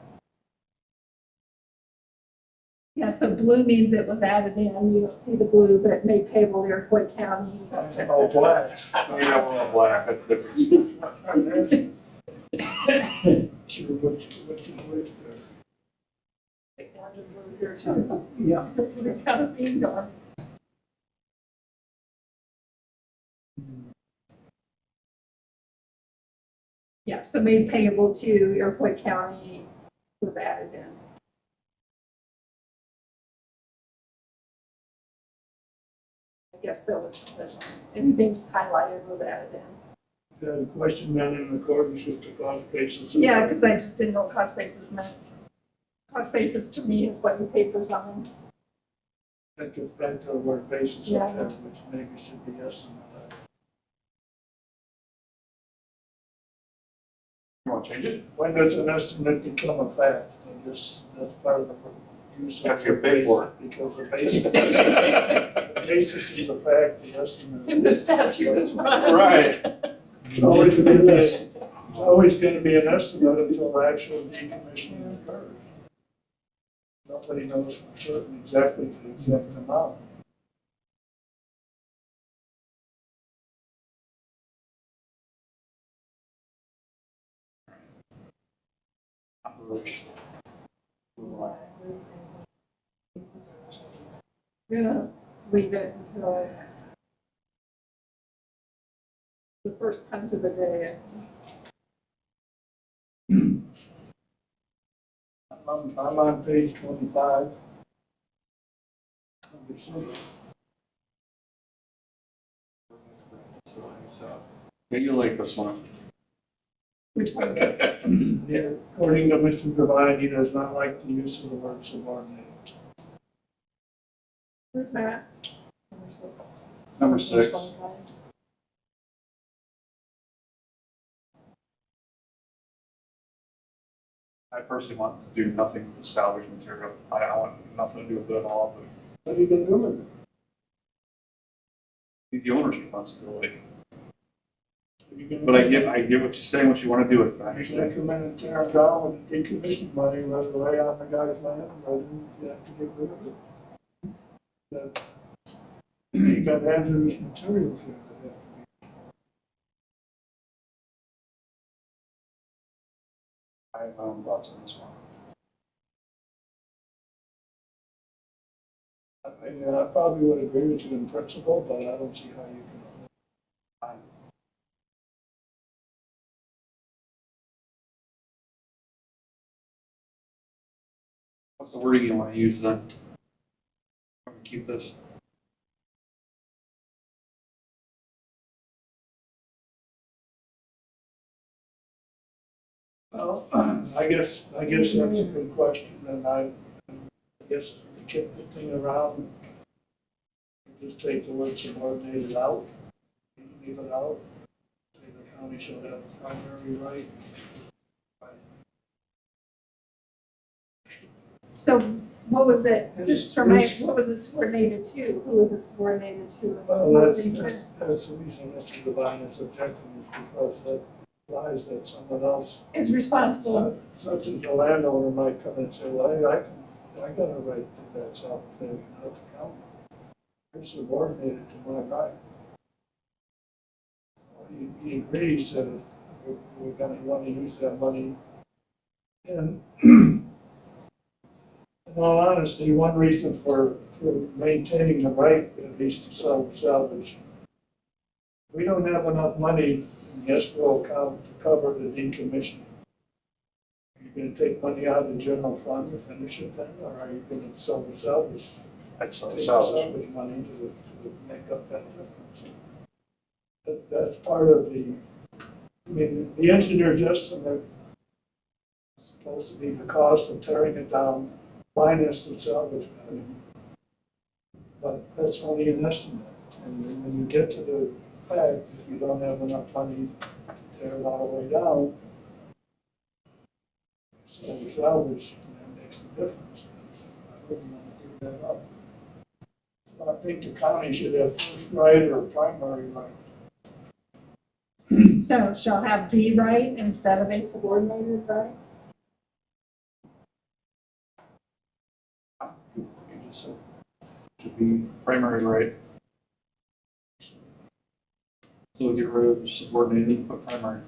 Yeah, so blue means it was added in. You don't see the blue, but made payable to Iroquois County. Oh, black. Yeah, we're all black, that's the difference. Sure, which is which there. Take down to blue here too. Yeah. They're kind of things on. Yeah, so made payable to Iroquois County was added in. I guess so was, anything that's highlighted was added in. Got a question then in accordance with the cost basis. Yeah, because I just didn't know what cost basis meant. Cost basis to me is what you pay for something. That gets back to the word basis Yeah. up there, which maybe should be estimate. You want to change it? When does an estimate become a fact? I guess that's part of the use of. That's your pay for it. Because the basis, the basis is a fact, the estimate. If the statute is right. Right. It's always gonna be this, it's always gonna be an estimate until the actual decommissioning occurs. Nobody knows for certain exactly the exact amount. Operation. We're gonna leave it until the first punt of the day. I'm on page 25. Number 6. Yeah, you like this one. Which one? Yeah, according to Mr. Devine, he does not like the use of the word subordinate. Where's that? Number 6. I personally want to do nothing with the salvage material. I want nothing to do with it at all, but What are you gonna do with it? it's the owner's responsibility. Are you gonna- But I get what you're saying, what you want to do with it. I You're gonna understand. come in and tear it down with decommission money, right away on the guy's land, but you have to get rid of it. That- You got hazardous materials here that have to be. I have my own thoughts on this one. I probably would agree with you in principle, but I don't see how you can. What's the wording you want to use then? Keep this. Well, I guess that's a good question, and I guess to kick the thing around, just take the word subordinated out, leave it out. Say the county shall have primary right. So what was it, just for my, It's- what was it subordinated to? Who was it subordinated to? Well, What was that's, the that's, intent? that's the reason Mr. Devine is objecting, is because that implies that someone else, Is responsible. such as the landowner, might come and say, well, I got a right to that south failure, not the county. You're subordinated to my right. Well, he agrees that if we're gonna want to use that money. And in all honesty, one reason for maintaining the right, at least to salvage, if we don't have enough money in the escrow account to cover the decommissioning, are you gonna take money out of the general fund to finish it then, or are you gonna sell the salvage? That's Take the salvage. salvage money to make up that difference. That's part of the, I mean, the engineer's estimate is supposed to be the cost of tearing it down minus the salvage value. But that's only an estimate, and then when you get to the fact, if you don't have enough money to tear it all the way down, so the salvage, that makes the difference. I wouldn't want to give that up. So I think the county should have first right or primary right. So shall have the right instead of a subordinated right? Should be primary right. So we'll get rid of subordinated, but primary.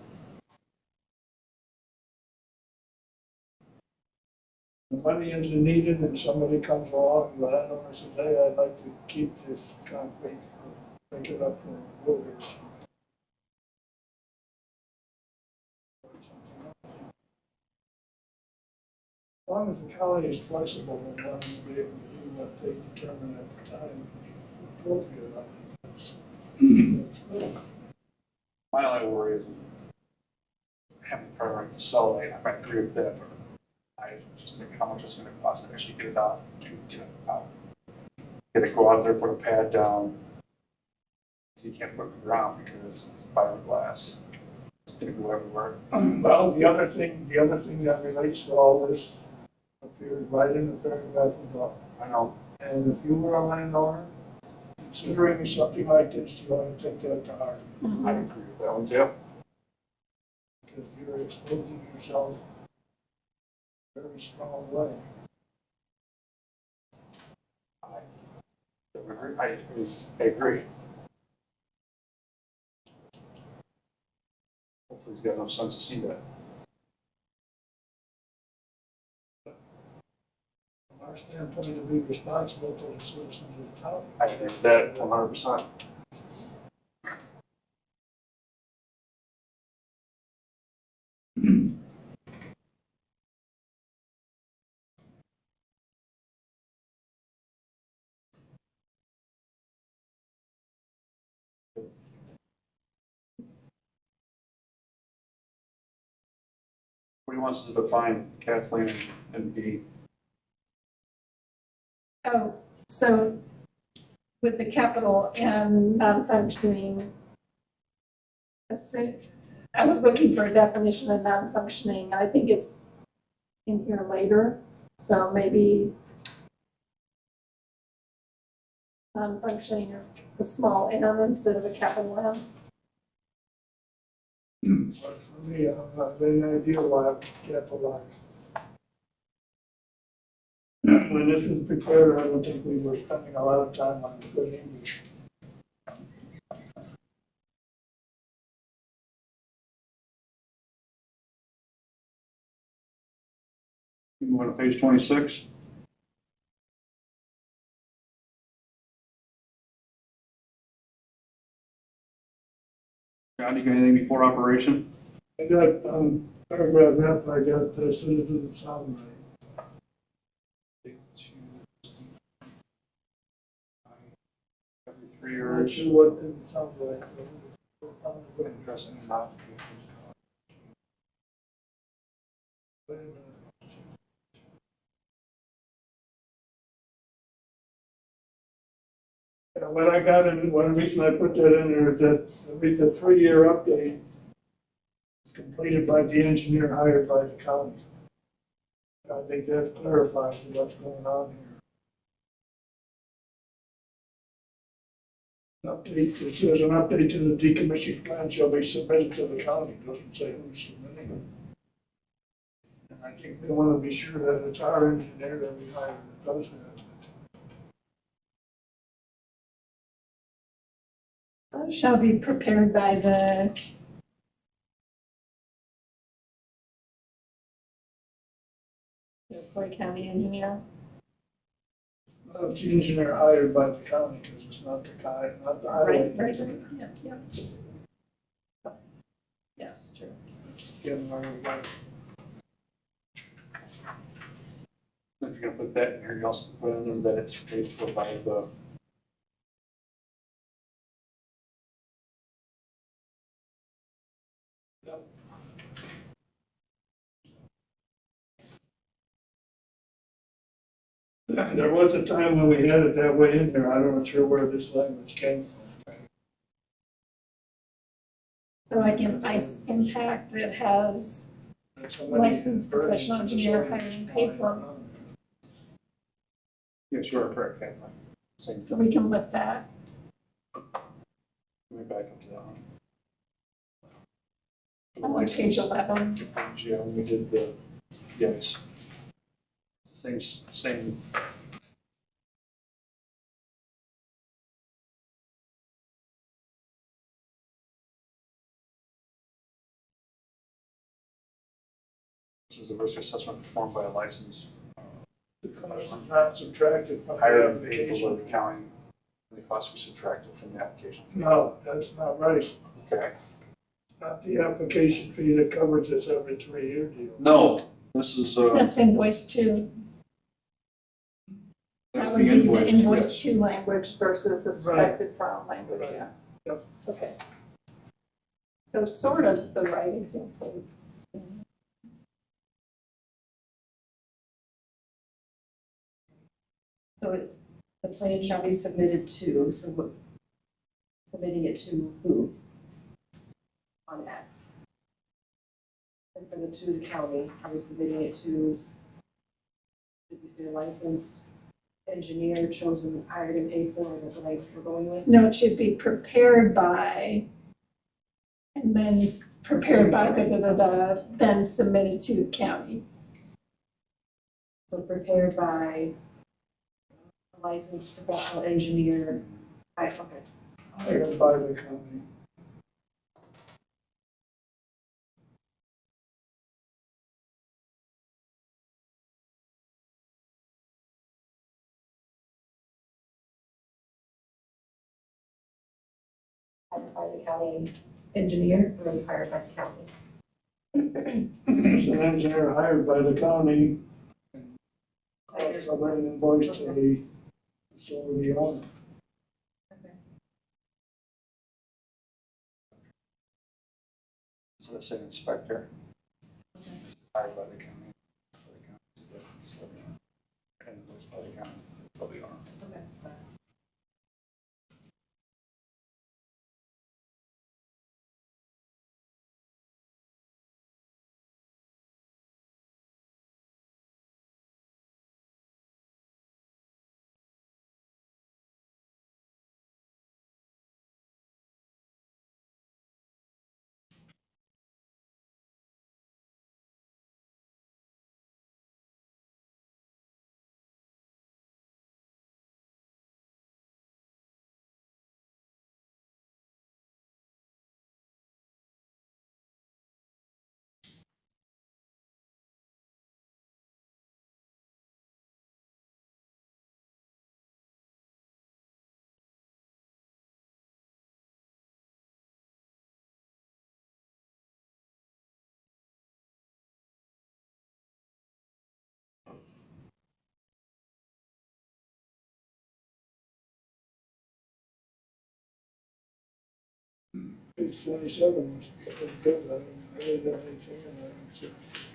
The money isn't needed and somebody comes along, the landowner says, hey, I'd like to keep this concrete for, make it up for builders. As long as the county is flexible and willing to be able to do what they determine at the time is appropriate, I think that's good. My only worry is having the primary right to sell it. I might agree with that, but I just think how much it's gonna cost to actually get it off, and get it out. Get it, go out there, put a pad down. You can't put it in the ground because it's fiberglass. It's gonna go everywhere. Well, the other thing that relates to all this appears right in the paragraph above. I know, And if you were a landowner, considering something like this, you ought to take that to heart, I agree with that one too. because you're exposing yourself in a very strong way. I agree. Hopefully he's got enough sense to see that. From our standpoint, to be responsible to the citizens of the town. I agree with that 100%. What he wants to define Kathleen and B. Oh, so with the capital and non-functioning, I was looking for a definition of non-functioning. I think it's in here later, so maybe non-functioning is a small n instead of a capital N. But for me, I don't have any idea why it was capitalized. When this was prepared, I don't think we were spending a lot of time on good English. Moving to page 26. John, you got anything before operation? I got, paragraph F, I got the citizen sound right. quite sure what it sounds like. Interesting enough. Wait a minute. Yeah, when I got in, one reason I put that in there is that the 3-year update is completed by the engineer hired by the county. I think that clarifies what's going on here. Update, it says an update to the decommissioning plan shall be submitted to the county, it doesn't say who's submitting it. And I think they want to be sure that it's our engineer that we hired that does that. Shall be prepared by the Floyd County engineer. It's the engineer hired by the county, because it's not the guy, not the highway. Right, yeah, yeah. Yes, true. Getting where we got it. If you're gonna put that in here, you also put in there that it's paid for by the. There was a time when we had it that way in there, I'm not sure where this language came from. So like in ice impact, it has There's so many licensed professional versions, engineer so hired many and paid for. Yes, you are correct, Kathleen. Same So thing. we can lift that. Let me back up to that one. On page 11. Yeah, when we did the, yes. Same. This is the risk assessment performed by a licensed, The cost is not subtracted from the hired and paid for by the application. county. The cost will be subtracted from the application. No, that's not right. Okay. Not the application fee that covers this every 3-year deal. No, this is, That's invoice 2. That would be the invoice 2 language versus the selected file language, Right. yeah. Yep. Okay. So sort of the right example. The plan shall be submitted to, submitting it to who? On that. And send it to the county, are we submitting it to, did you say licensed engineer chosen, hired and paid for, is that the language we're going with? No, it should be prepared by, and then prepared by, then submitted to the county. So prepared by a licensed professional engineer, okay. Hired by the county. Hired by the county engineer, or hired by the county? It's an engineer hired by the county. Cost of an invoice to the facility owner. So it's an inspector. Hired by the county. And it's by the county, probably on. Page 27 was good. I didn't have anything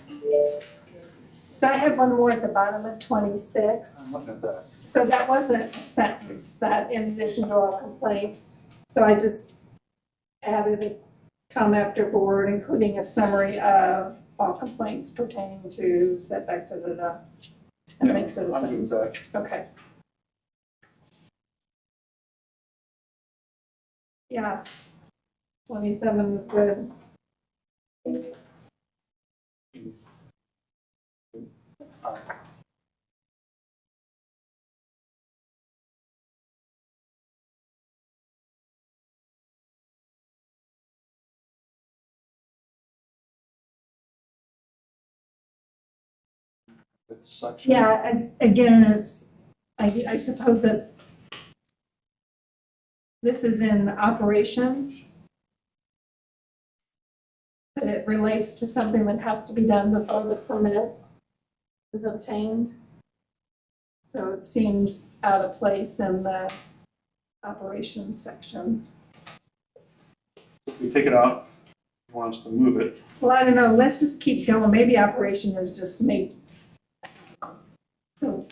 in there. So I have one more at the bottom of 26. I'm looking at that. So that wasn't a sentence, that in addition to all complaints. So I just added a come after board, including a summary of all complaints pertaining to setback to the, that Yeah, makes it a I'm good with sentence. that. Okay. Yeah, 27 is good. It's section. Yeah, and again, it's, I suppose that this is in operations. But it relates to something that has to be done before the permit is obtained. So it seems out of place in the operations section. If we take it out, he wants to move it. Well, I don't know, let's just keep going, maybe operation is just made. So,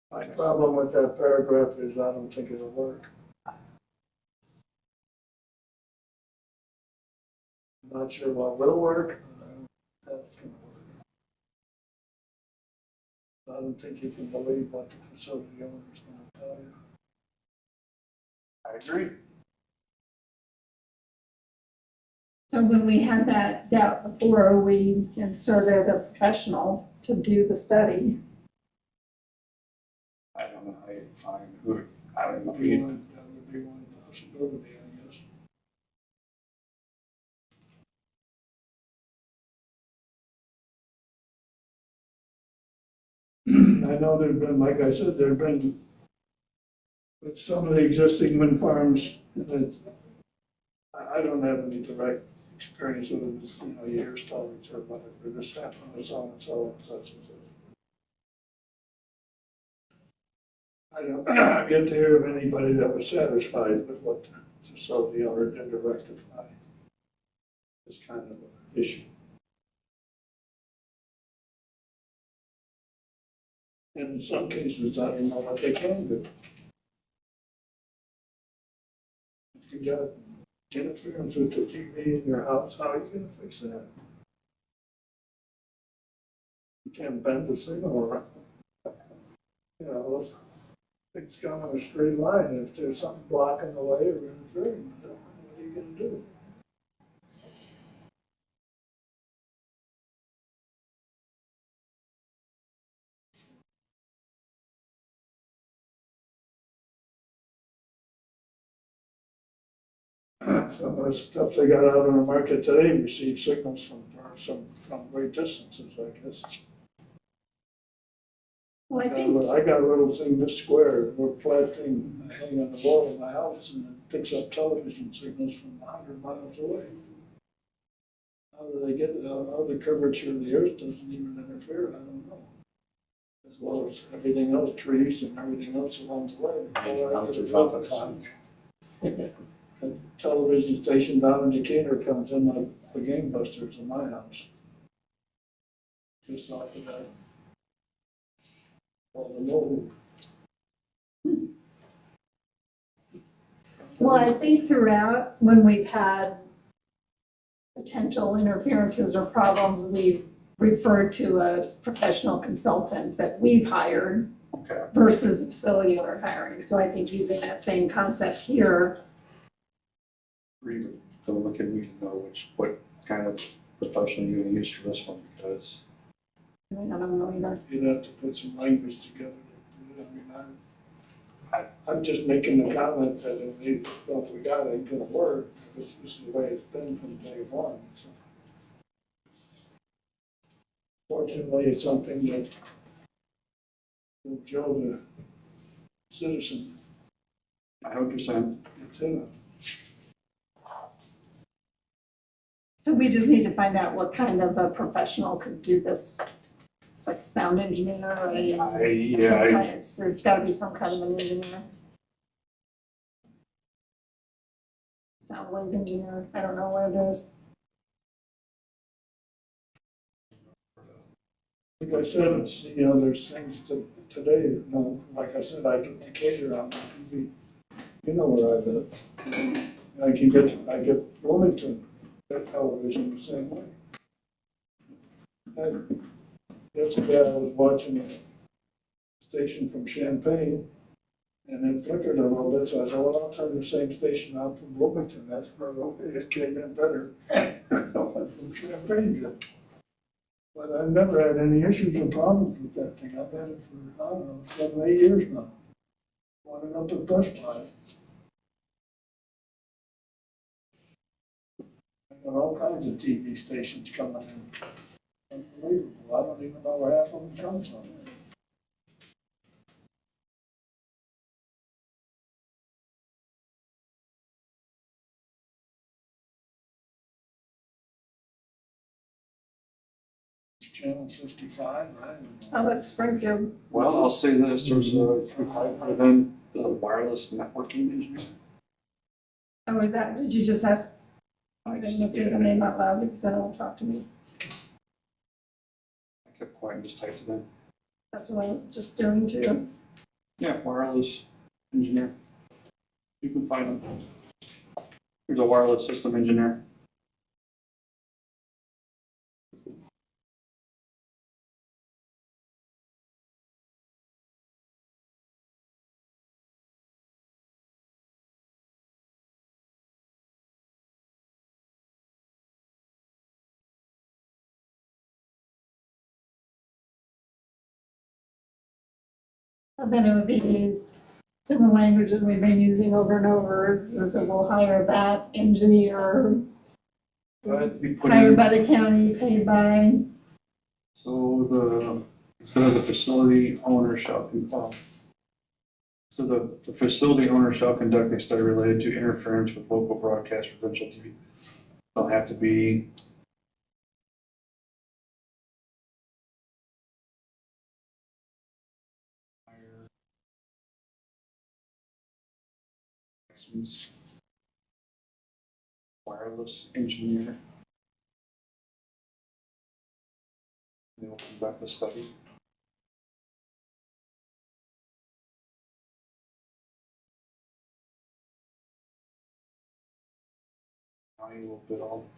My problem with that paragraph is I don't think it'll work. I'm not sure what will work, but I don't think that's gonna work. I don't think you can believe what the facility owner is gonna tell you. I agree. so when we had that doubt before, we inserted a professional to do the study. I don't know how you find who, I don't know. That would be one possibility, I guess. I know there've been, like I said, there've been, with some of the existing wind farms, and it's, I don't have any direct experience with this, years tolerance or whatever, this happened, and so and so and such and such. I don't, I've yet to hear of anybody that was satisfied with what the facility owner did to rectify this kind of issue. And in some cases, I don't know what they can do. If you got interference with the TV in your house, how are you gonna fix that? You can't bend the signal around. Things come in a straight line. If there's something blocking the way or interfering, what are you gonna do? Some of the stuff they got out on the market today receives signals from great distances, I guess. Well, I think, I got a little thing this square, a little flat thing hanging on the wall of my house, and it picks up television signals from 100 miles away. How do they get, how the curvature of the earth doesn't even interfere, I don't know. As well as everything else, trees and everything else along the way. Bounces off a cloud. A television station down in Decatur comes in like the Game Busters in my house. Just off of that. Well, the mobile. well, I think throughout, when we've had potential interferences or problems, we've referred to a professional consultant that we've hired Okay. versus a facility owner hiring. So I think using that same concept here, Read it. So look at, we can know what kind of professional you're gonna use for this one, because I mean, I don't know either. You'd have to put some language together. I'm just making the comment that if we got it, ain't gonna work. This is the way it's been from day one. So, fortunately, it's something that Joe, the citizen, 100%. it's in it. So we just need to find out what kind of a professional could do this. It's like a sound engineer or There's there's gotta be some kind of an engineer. sound wave engineer, I don't know what it is. Like I said, it's, you know, there's things today, you know, like I said, I get Decatur on TV. You know where I live. I get Bloomington, their television the same way. And yesterday I was watching a station from Champaign, and it flickered a little bit, so I said, well, I'll turn the same station on from Bloomington, that's further away, it came in better. From Champaign good. But I've never had any issues or problems with that thing, I've had it for, I don't know, 7, 8 years now. Wanted up at Best Buy. I've got all kinds of TV stations coming in. Unbelievable, I don't even know where half of them come from. Channel 55, I don't know. Oh, that's Springfield. Well, I'll say this, there's a, then the wireless networking engineer. Oh, is that, did you just ask? I didn't just- say the name out loud because then it'll talk to me. I kept quiet and just typed it in. That's what I was just doing too. Yeah, wireless engineer. You can find them. There's a wireless system engineer. And then it would be similar language that we've been using over and over, so we'll hire that engineer, I have to be hired putting, by the county, paid by, so instead of the facility owner shall, so the facility owner shall conduct a study related to interference with local broadcast provincial TV. They'll have to be hire licensed wireless engineer. They will conduct the study. County will bid all.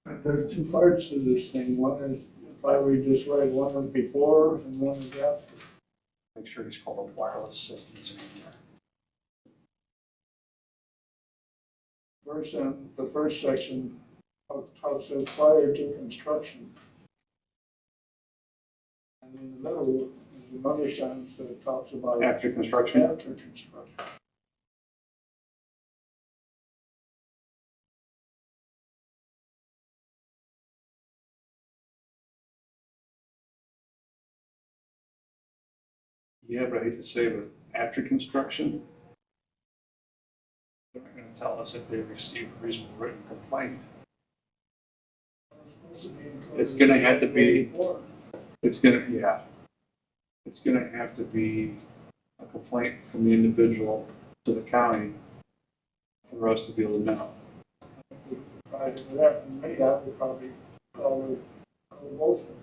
There's two parts to this thing, one is, if I read this right, one is before and one is after. Make sure he's called a wireless systems engineer. The first section talks about prior to construction. And in the middle is another sentence that talks about After construction. after construction. Yeah, but I hate to say, but after construction, they're not gonna tell us if they received a reasonable written complaint. It's gonna have to be- It's gonna, yeah. It's gonna have to be a complaint from the individual to the county for us to be able to know. If I did that, and me, I would probably call both of them.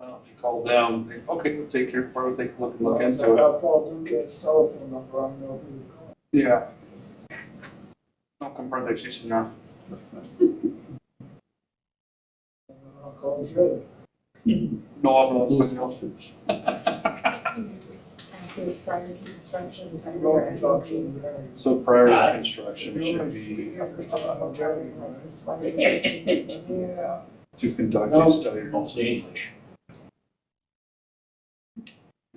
Well, if you call down, they, okay, we'll take care of it, we'll take a look Well, if I into it. got Paul Duquette's telephone number, I know who to call. Yeah. No comprende, sí, señor. I'll call Jay. No hablo español. After prior to construction, is that I'm going to talk where? to him there. So prior to construction should be License one interesting engineer. yeah, to conduct No. a study Mostly English.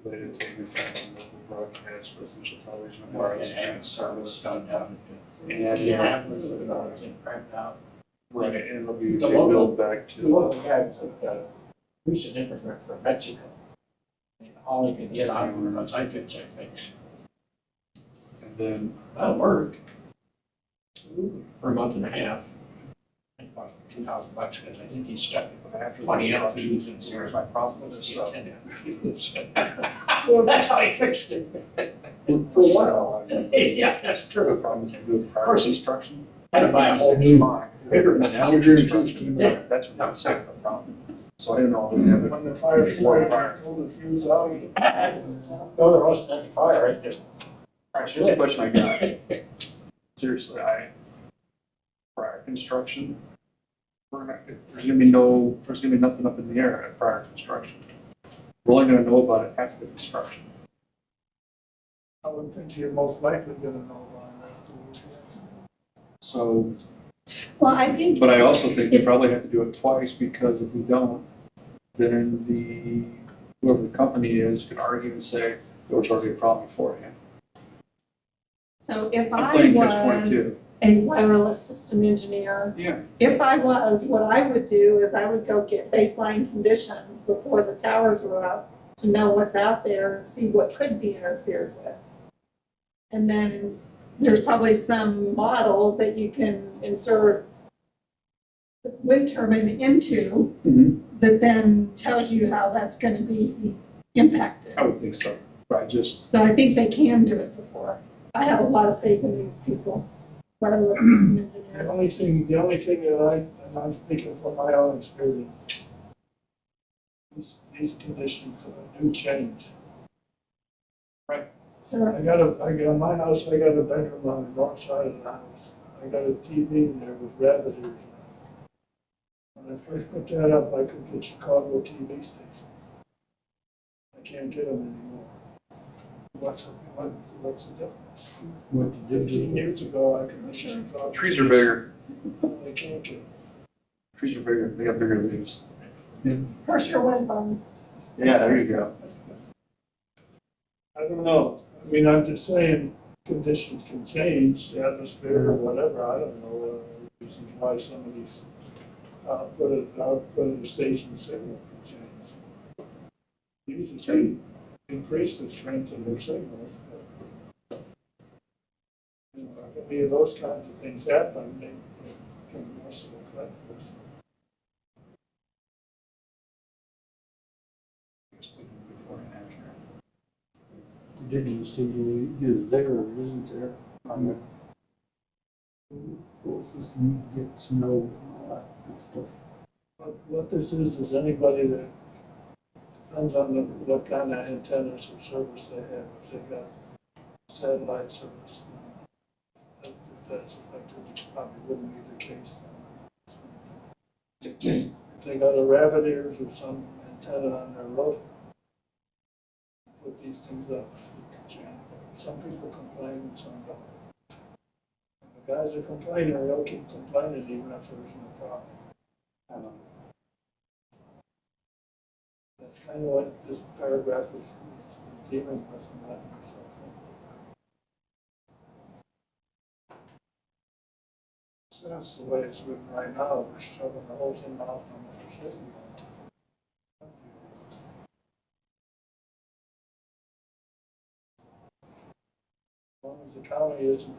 related to manufacturing local broadcast, residential television, and wireless internet service. Done down. And, Yeah, it's everything cracked out. right, and it'll be The local- billed back The local to, guy was a recent immigrant from Mexico. And all he could get out of him was, I fix. and then, That worked. For a month and a half. It cost me $2,000, because I think he's stuck But after the 20 amp construction, fees and here's my problem with this Yeah, stuff. 10 amp fees. Well, that's how he fixed it. For a while, I mean, Yeah, that's the true. problem is you do it prior course, to he- construction. Had to buy a whole It's new, fine. bigger And one. after construction, that's when I'm saying the problem. So I didn't know. When the firefighters pull the fuse out, No, there wasn't any fire, it just. Here's the question I got. Seriously, prior construction, there's gonna be nothing up in the air at prior construction. We're only gonna know about it after the construction. I would think you're most likely gonna know about it afterwards. So, Well, I think. but I also think we probably have to do it twice, because if we don't, then whoever the company is could argue and say there was already a problem beforehand. So if I'm I playing was catch-22. a wireless system engineer, Yeah. if I was, what I would do is I would go get baseline conditions before the towers were up to know what's out there and see what could be interfered with. And then there's probably some model that you can insert the wind turbine into that then tells you how that's gonna be impacted. I would think so, but I just, So I think they can do it before. I have a lot of faith in these people, wireless system engineers. The only thing that and I'm speaking from my own experience, these conditions do change. So I got my house, I got a bedroom on the north side of the house. I got a TV in there with rabbit ears. When I first put that up, I could get Chicago TV stations. I can't get them anymore. What's the difference? What did 15 years ago, I could get Chicago. trees are bigger, I can't get. trees are bigger, they got bigger leaves. Herschel wind farm. Yeah, there you go. I don't know. I mean, I'm just saying, conditions can change, the atmosphere or whatever, I don't know, reasons why some of these output of the station signal can change. Usually they increase the strength of their signals, but you know, if any of those kinds of things happen, they can also affect us. Before and after. Didn't see you there, isn't there? On the whole system, get snow and all that good stuff. What this is anybody that, depends on what kind of antennas or service they have, if they got satellite service, if that's affected, which probably wouldn't be the case. If they got a rabbit ears or some antenna on their roof, put these things up, some people complain and some don't. And the guys that complain, they'll keep complaining even if there's no problem. I don't know. That's kind of what this paragraph is dealing with and that sort of thing. So that's the way it's written right now, we're shoving the whole thing off on the facility. As long as the county isn't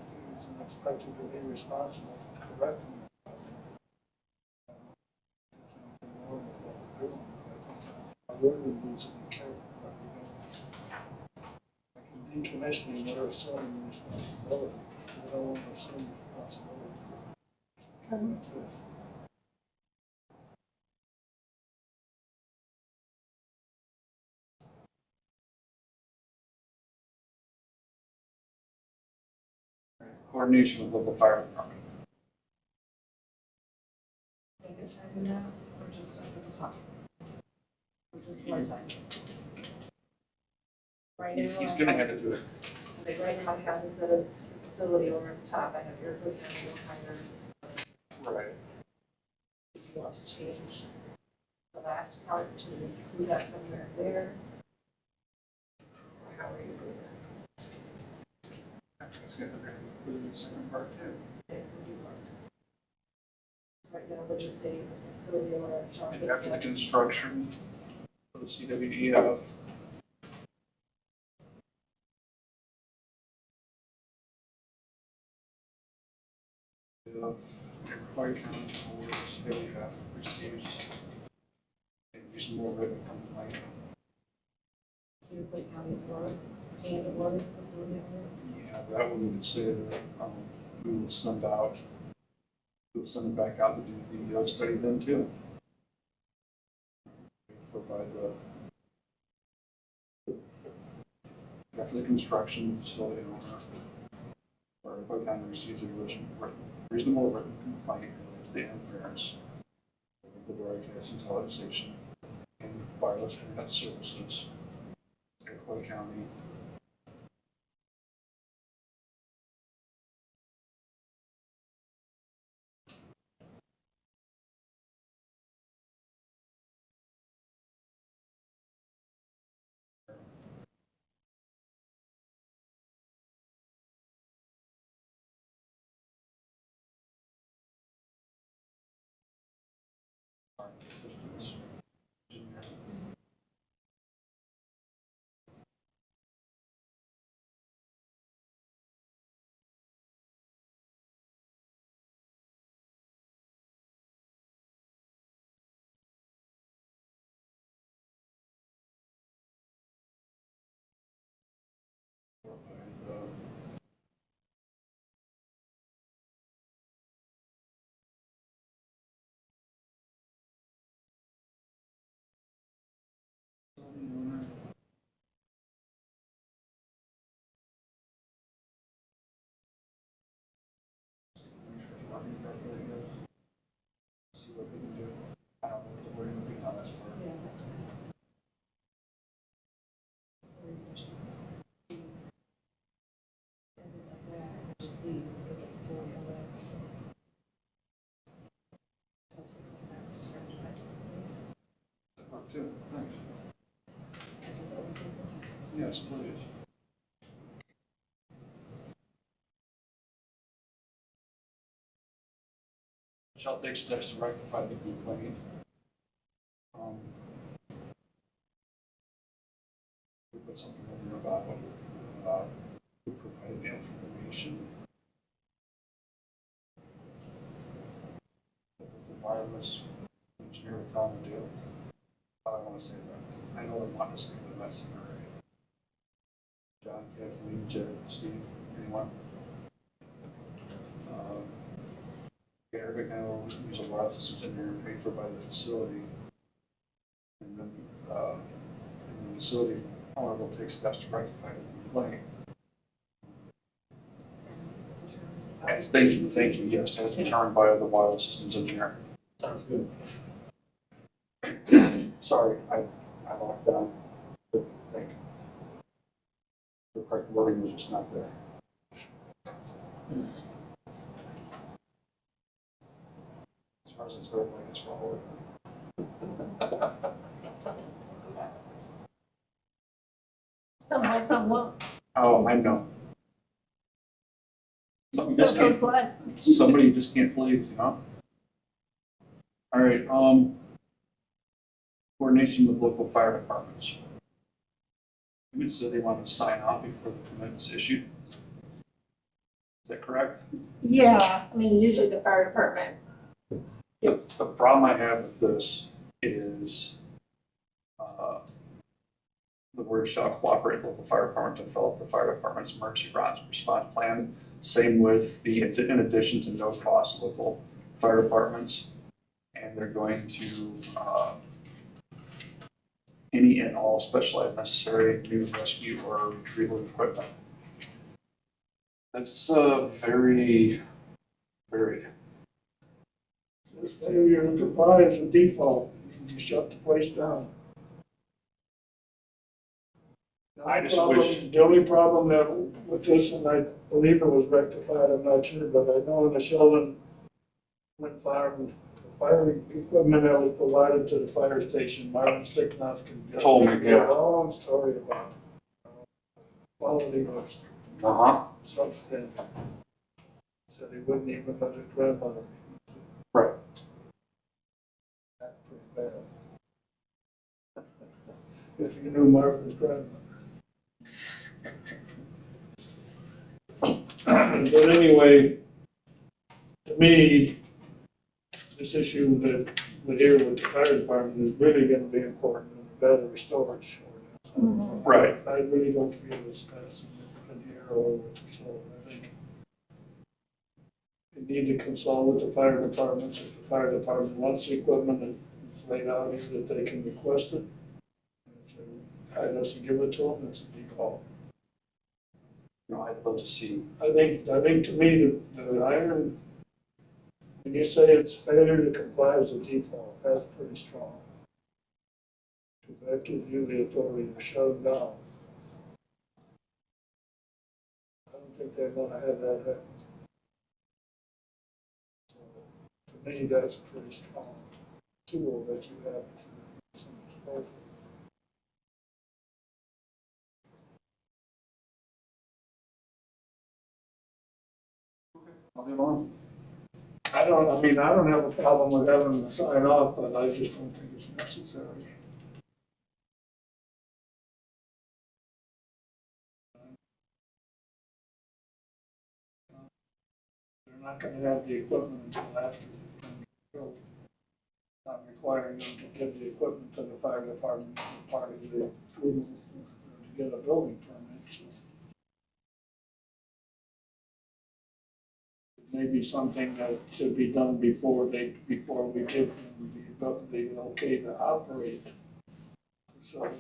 expected to be responsible for correcting it. I really need to be careful what we do. Like in decommissioning, we're assuming responsibility. We don't want to assume responsibility for coming to it. Coordination with local fire department. Take a time in that, or just start at the top? Or just one time? Right now, He's gonna have to do it. like right now, I have instead of facility over at the top, I have your hotel, your higher, Right. if you want to change the last part to include that somewhere there. Or how are you doing that? Actually, it's gonna include the second part too. Okay, what do you want? Right now, we're just saying facility over at top. And after the construction, for the CWEF. Of Quite frankly, they have received a reasonable written complaint. Cedar Lake County Authority and or facility owner. Yeah, that one would say that, we will send out, we'll send it back out to do the study then too. For by after the construction facility owner, or Iroquois County receives a reasonable written complaint related to the interference with the broadcast and television and wireless internet services, Iroquois County. Systems engineer. And, owner. See what they can do. I don't know what the wording would be on this part. Yeah. Or just ended up there, just leave, look at the facility owner. That worked too. Thanks. As it's always in. Yes, please. Shall take steps to rectify the complaint. We put something in there about who provided the information. What the wireless engineer would tell them to do. I don't want to say that. I know they want to say that that's all right. John, Kathleen, Jared, Steve, anyone? Eric and I will use a wireless systems engineer paid for by the facility. And then the facility owner will take steps to rectify the complaint. As thank you, yes, as determined by the wireless systems engineer. Sounds good. Sorry, I locked down. But thank you. The correct wording was just not there. As far as it's very like it's forward. Somehow, someone, Oh, I know. Something so just can't- goes life. somebody you just can't believe, you know? All right, coordination with local fire departments. You said they want to sign off before the permit's issued. Is that correct? Yeah, I mean, usually the fire department, it's, The problem I have with this is, the word shall cooperate with local fire department to develop the fire department's emergency response plan. Same with the, in addition to no cost local fire departments. And they're going to, any and all specialized necessary new rescue or retrieval equipment. That's very, very, This failure to comply is a default, you shut the place down. I just wish- The only problem that with this, and I believe it was rectified, I'm not sure, but I know in the Sheldon wind farm, the fire equipment that was provided to the fire station, Marvin Sticknoff can. Told me, yeah. A long story about quality was substandard. Said he wouldn't even let it grab on it. Right. That's pretty bad. If you knew Marvin's grandmother. But anyway, to me, this issue that with here with the fire department is really gonna be important in the battery storage. Mhm. Right. I really don't feel it's that significant here or with the solar. I think you need to consult with the fire department. If the fire department wants the equipment that is laid out here, that they can request it. If the guy doesn't give it to them, it's a default. You know, I'd love to see, I think to me, the iron, when you say it's failure to comply as a default, that's pretty strong. Because that gives you the authority to shut them down. I don't think they're gonna have that happen. So, to me, that's a pretty strong tool that you have to disposal. I'll leave on. I don't have a problem with having them sign off, but I just don't think it's necessary. They're not gonna have the equipment until after it's been built. Not requiring them to give the equipment to the fire department as part of the approval to get a building permit. So it may be something that should be done before we give them the ability, okay, to operate. So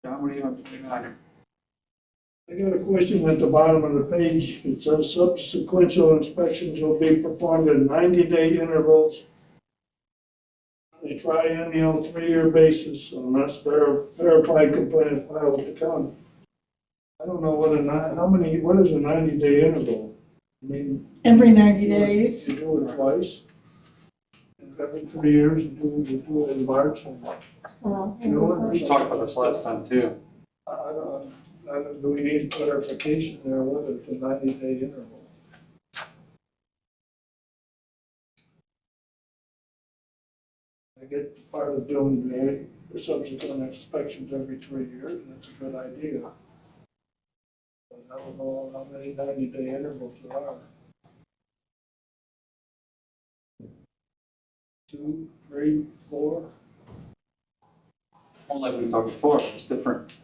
John, what do you have on here? I got a question at the bottom of the page. It says subsequent inspections will be performed at 90-day intervals. A triennial 3-year basis unless verified complaint filed with the county. I don't know what what is a 90-day interval? I mean. Every 90 days. You do it twice. And every 3 years, you do it in March and. Well, We talked about this last time too. I don't, do we need clarification there whether it's a 90-day interval? I get part of doing the subsequent inspections every 3 years, and that's a good idea. But I don't know how many 90-day intervals there are. 2, 3, 4? Well, like we talked before, it's different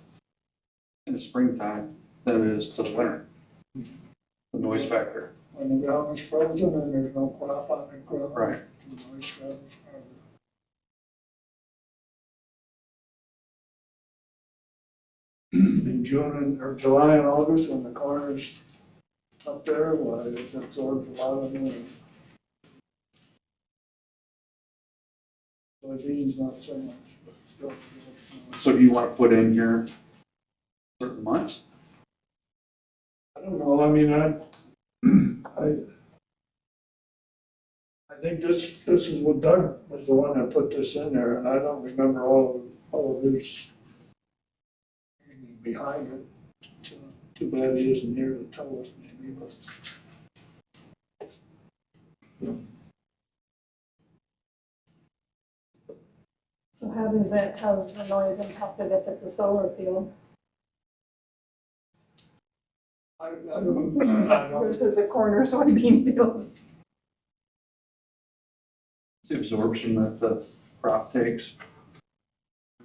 in the springtime than it is to the winter. The noise factor. When the ground is frozen and there's no crop on the ground. Right. The noise travels farther. In June or July and August, when the corn is up there, well, it absorbs a lot of noise. Soybeans not so much, but still. So do you want to put in here certain months? I don't know, I mean, I think this is what Doug was the one that put this in there, and I don't remember all of his reasoning behind it. So, too bad he isn't here to tell us maybe, but. So how's the noise impacted if it's a solar field I don't, versus a corner soybean field? It's the absorption that the crop takes.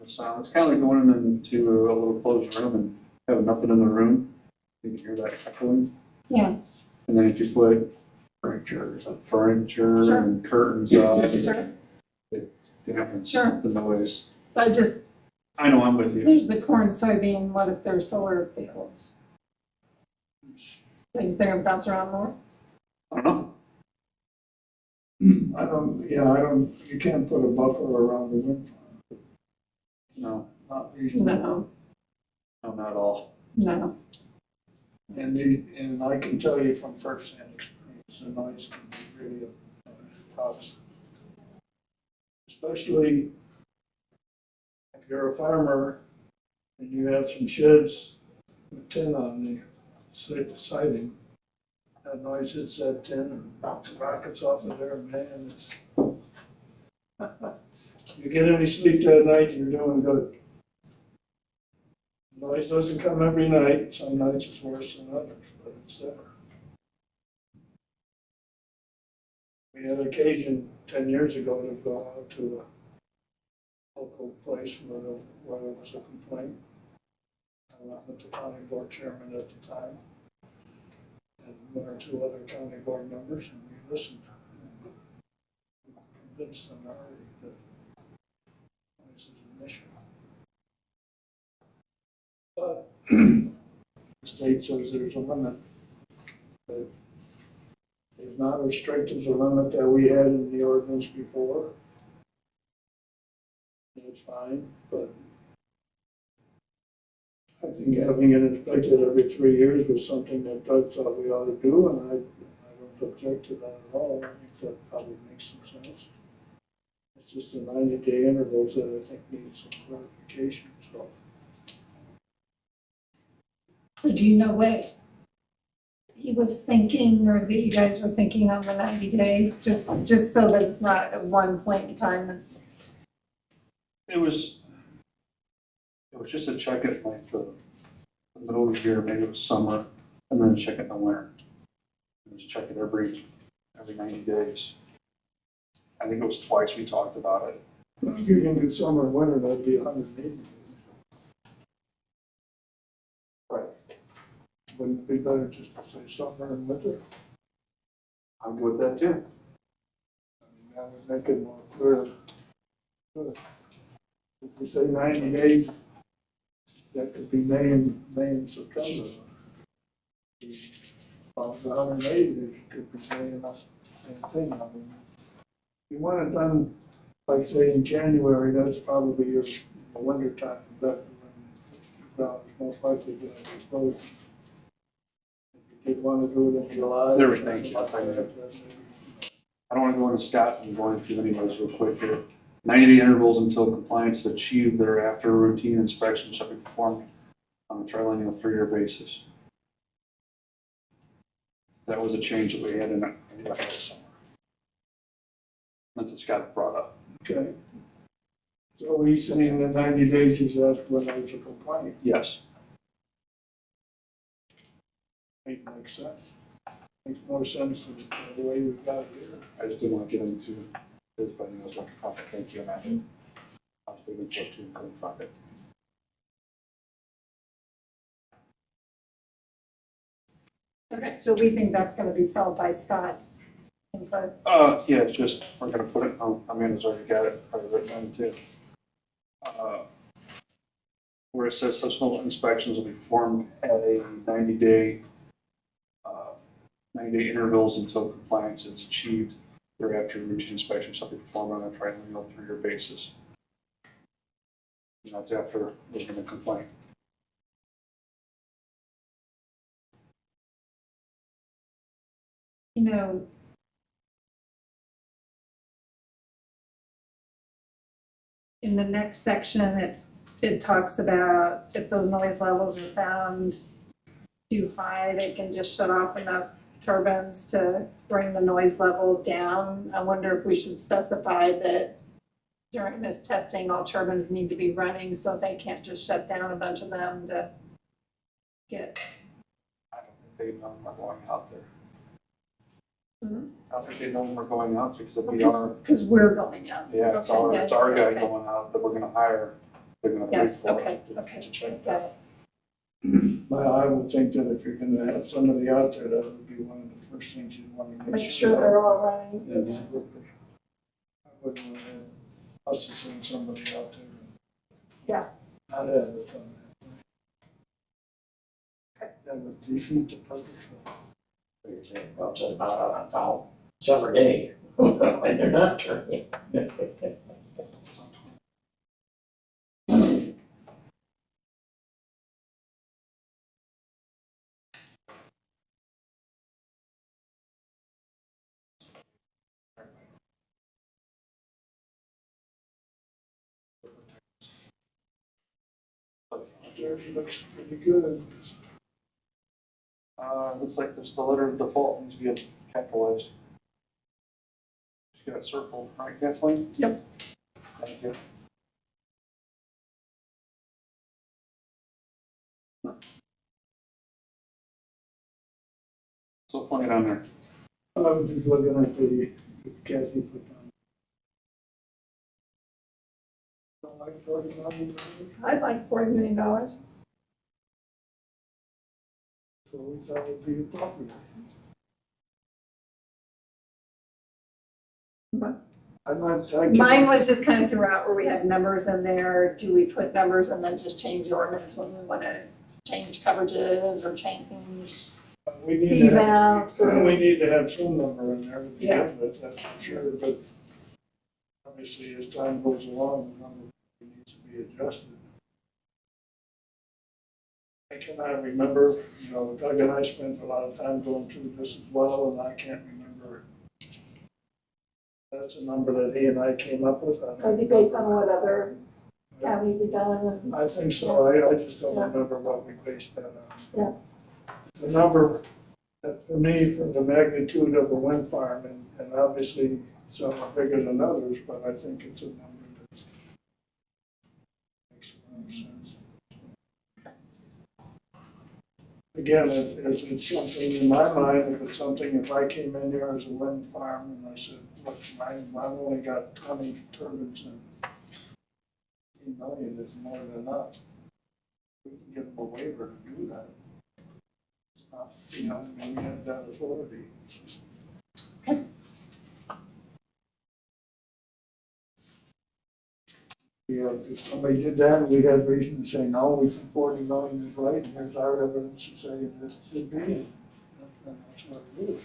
The sound, it's kind of like going into a little closed room and having nothing in the room. You can hear that echoing. Yeah. And then if you put Furniture. furniture Sure. and curtains up, Sure. it dampens Sure. the noise. But just, I know, I'm with you. there's the corn soybean, what if they're solar fields? Think they're gonna bounce around more? I don't know. you can't put a buffer around the wind farm, No, not reasonable. not at all. No. And I can tell you from firsthand experience, the noise can be really house. Especially if you're a farmer and you have some sheds with tin on the siding. That noise hits that tin and knocks rockets off of there, man, it's. You get any sleep that night, you're doing good. Noise doesn't come every night, some nights it's worse than others, but it's there. We had occasion 10 years ago to go out to a local place where there was a complaint. I went with the county board chairman at the time, and one or two other county board members, and we listened. And we convinced them already that this is an issue. But the state says there's a limit. But it's not as strict as the limit that we had in the ordinance before. It's fine, but I think having it inspected every 3 years was something that Doug thought we ought to do, and I don't object to that at all. I think that probably makes some sense. It's just the 90-day intervals that I think need some clarification, so. So do you know what he was thinking, or that you guys were thinking on the 90-day, just so that it's not at one point in time? It was just a check at like the middle of the year, maybe it was summer, and then check it in the winter. And just check it every 90 days. I think it was twice we talked about it. If you can do summer and winter, that'd be 180. Right. Wouldn't it be better just to say summer and winter? I'm good with that too. I mean, that would make it more clear. If we say 90 days, that could be May and September. Well, it's 180 days, it could be May and same thing. I mean, if you want it done, like say in January, that's probably your winter time, that when it's most likely to expose. If you did want to do it in July. There or we something go. like that, that's maybe. I don't want to go into Scott and going through any of those real quick here. 90-day intervals until compliance is achieved thereafter. Routine inspections shall be performed on a triennial 3-year basis. That was a change that we had in the summer. That's what Scott brought up. Okay. So he's saying the 90 days is after when there's a complaint. Yes. It makes sense. Makes more sense than the way we've got it here. I just didn't want to get into his, but he was looking for it. Thank you, Amanda. I was digging for it too, couldn't find it. Okay, so we think that's gonna be solved by Scott's input. Yeah, it's just, we're gonna put it, Amanda's already got it, probably written down too. Where it says subsequent inspections will be performed at a 90-day intervals until compliance is achieved. Thereafter, routine inspections shall be performed on a triennial 3-year basis. And that's after making a complaint. You know, in the next section, it talks about if the noise levels are found too high, they can just shut off enough turbines to bring the noise level down. I wonder if we should specify that during this testing, all turbines need to be running, so they can't just shut down a bunch of them to get. I don't think they know we're going out there. Mhm. I don't think they know we're going out there because it'll be our, Because we're going out. yeah, it's Okay, our, it's our guy okay. going out that we're gonna hire. They're gonna pay Yes, for okay, it okay, to check got that. it. Well, I would think that if you're gonna have somebody out there, that would be one of the first things you'd want to Make sure they're all running. Absolutely. I wouldn't want us to send somebody out there. Yeah. Not have it done that. That would defeat the purpose of Well, it's about on a summer day when they're not turning. Theirs looks pretty good. Looks like there's the letter of default needs to be capitalized. Just got it circled, right, Kathleen? Yep. Thank you. So funny down there. I was just looking at the Kathy put down. Don't like $40 million, I'd like $40 million. so we thought it'd be appropriate. Mine was just kind of throughout where we had numbers in there. Do we put numbers and then just change the ordinance when we want to change coverages or change We need to have, evals or? we need to have some number in there to Yeah. begin with, that's for sure, but obviously as time goes along, the number needs to be adjusted. I cannot remember, Doug and I spent a lot of time going through this as well, and I can't remember. That's a number that he and I came up with. Maybe based on what other counties have done. I think so, I just don't Yeah. remember what we based that on. Yeah. The number, that for me, for the magnitude of a wind farm, and obviously some are bigger than others, but I think it's a number that makes a lot of sense. Again, if it's something in my mind, if I came in here as a wind farm and I said, look, I've only got 20 turbines and 15 million is more than enough. We can give them a waiver to do that. It's not, we have that authority. Yeah, if somebody did that, we'd have reason to say, no, we think 40 million is right, and here's our evidence to say this should be. And that's what it is.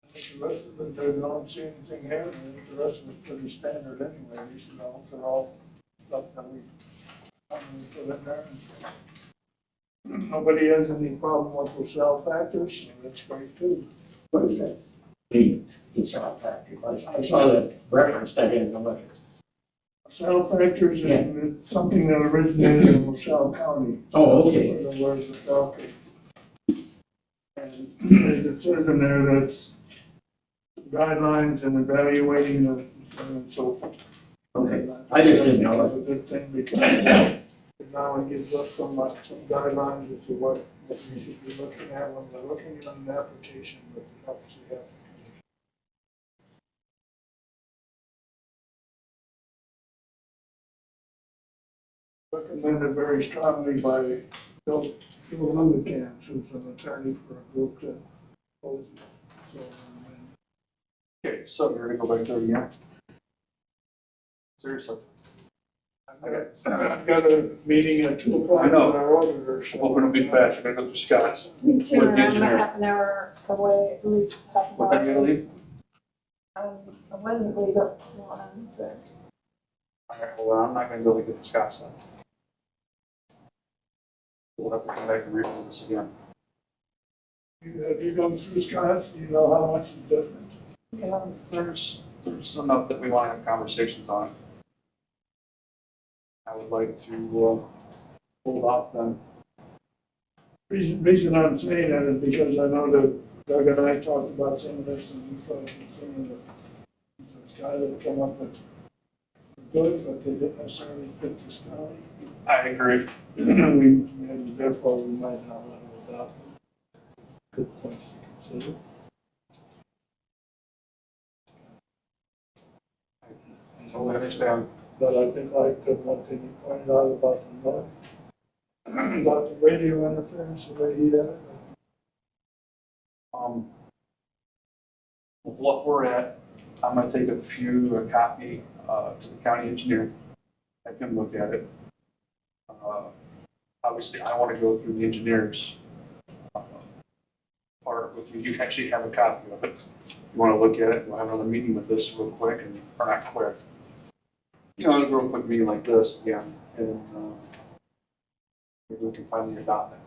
I think the rest of them, I don't see anything here, and I think the rest of it's pretty standard anyway, they're all stuff that we put in there. Nobody has any problem with the cell factors, so that's great too. What is that? The cell factor, I saw that reference that in the letter. Cell factors and it's something that originated in LaSalle County. Oh, okay. Where the word LaSalle came. And it says in there that's guidelines and evaluating the, and so forth. Okay, I just didn't know It's a good thing because now it gives us some guidelines as to what we should be looking at when we're looking at an application, but it helps the application. Recommended very strongly by Phil Lundekamp, who's an attorney for a group that opposes it. So, Okay, so you're gonna go back to it again? Seriously? I've got a meeting at 2 o'clock I with know. our auditor. So Hoping it'll be fast, you're gonna go through Scott's. Me too, With and the I'm engineer. half an hour away, at least half an hour. What time you gonna leave? I wouldn't leave at 1, but Alright, well, I'm not gonna be able to get to Scott's then. We'll have to come back and revisit this again. Have you gone through Scott's? You know how much is different? Yeah, there's enough that we wanna have conversations on. I would like to, hold off then. Reason I'm saying that is because I know that Doug and I talked about some of this and we thought that some of the guy that come up with good, but they didn't necessarily fit this county. I agree. And therefore we might not let it adopt. Good point to consider. I totally understand. But I think like the one thing you pointed out about the noise, about the radio interference, the way he had it. What we're at, I'm gonna take a copy, to the county engineer, have him look at it. Obviously, I wanna go through the engineers, part with you, you actually have a copy of it. You wanna look at it, we'll have another meeting with this real quick, or not quick. A real quick meeting like this, again, and, maybe we can finally adopt it.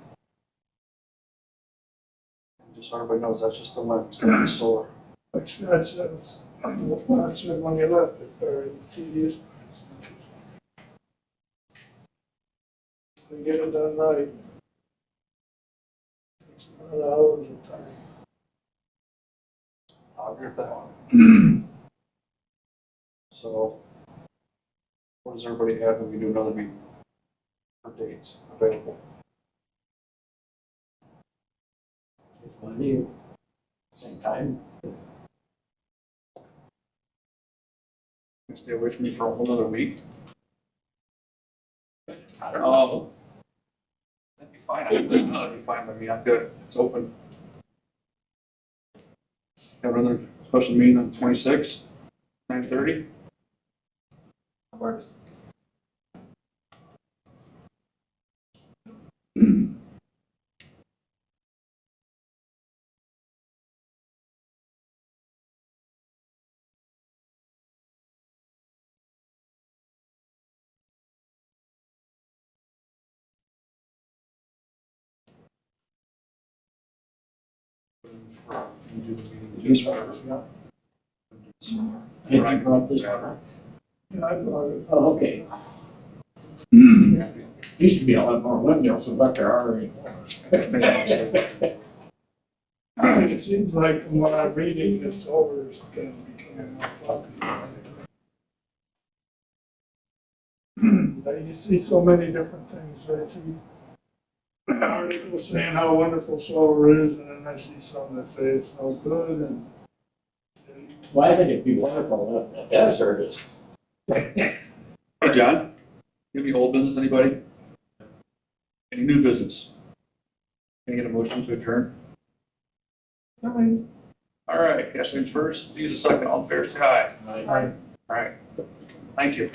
Just so everybody knows, that's just the wind, it's not the solar. That's when you left, it's very tedious. We get it done right. It's a lot of hours of time. I'll agree with that one. So, what does everybody have when we do another meeting? For dates available? It's Monday, same time. Gonna stay away from me for a whole other week? I don't know. That'd be fine, that'd be fine by me, I'm good, it's open. Have another special meeting on 26th, 9:30? Works. Just for. Hey, I brought this one. Yeah, I brought it. Oh, okay. Used to be a lot more windmills, but there are anymore. It seems like from what I'm reading, that solar is gonna become more popular. You see so many different things, I see articles saying how wonderful solar is, and then I see some that say it's no good, and Well, I think it'd be wonderful, the desert is. Hey, John, any old business, anybody? Any new business? Can I get a motion to adjourn? All right, Kathleen's first, Lee's a second, all in favor, say aye. I- All right, thank you.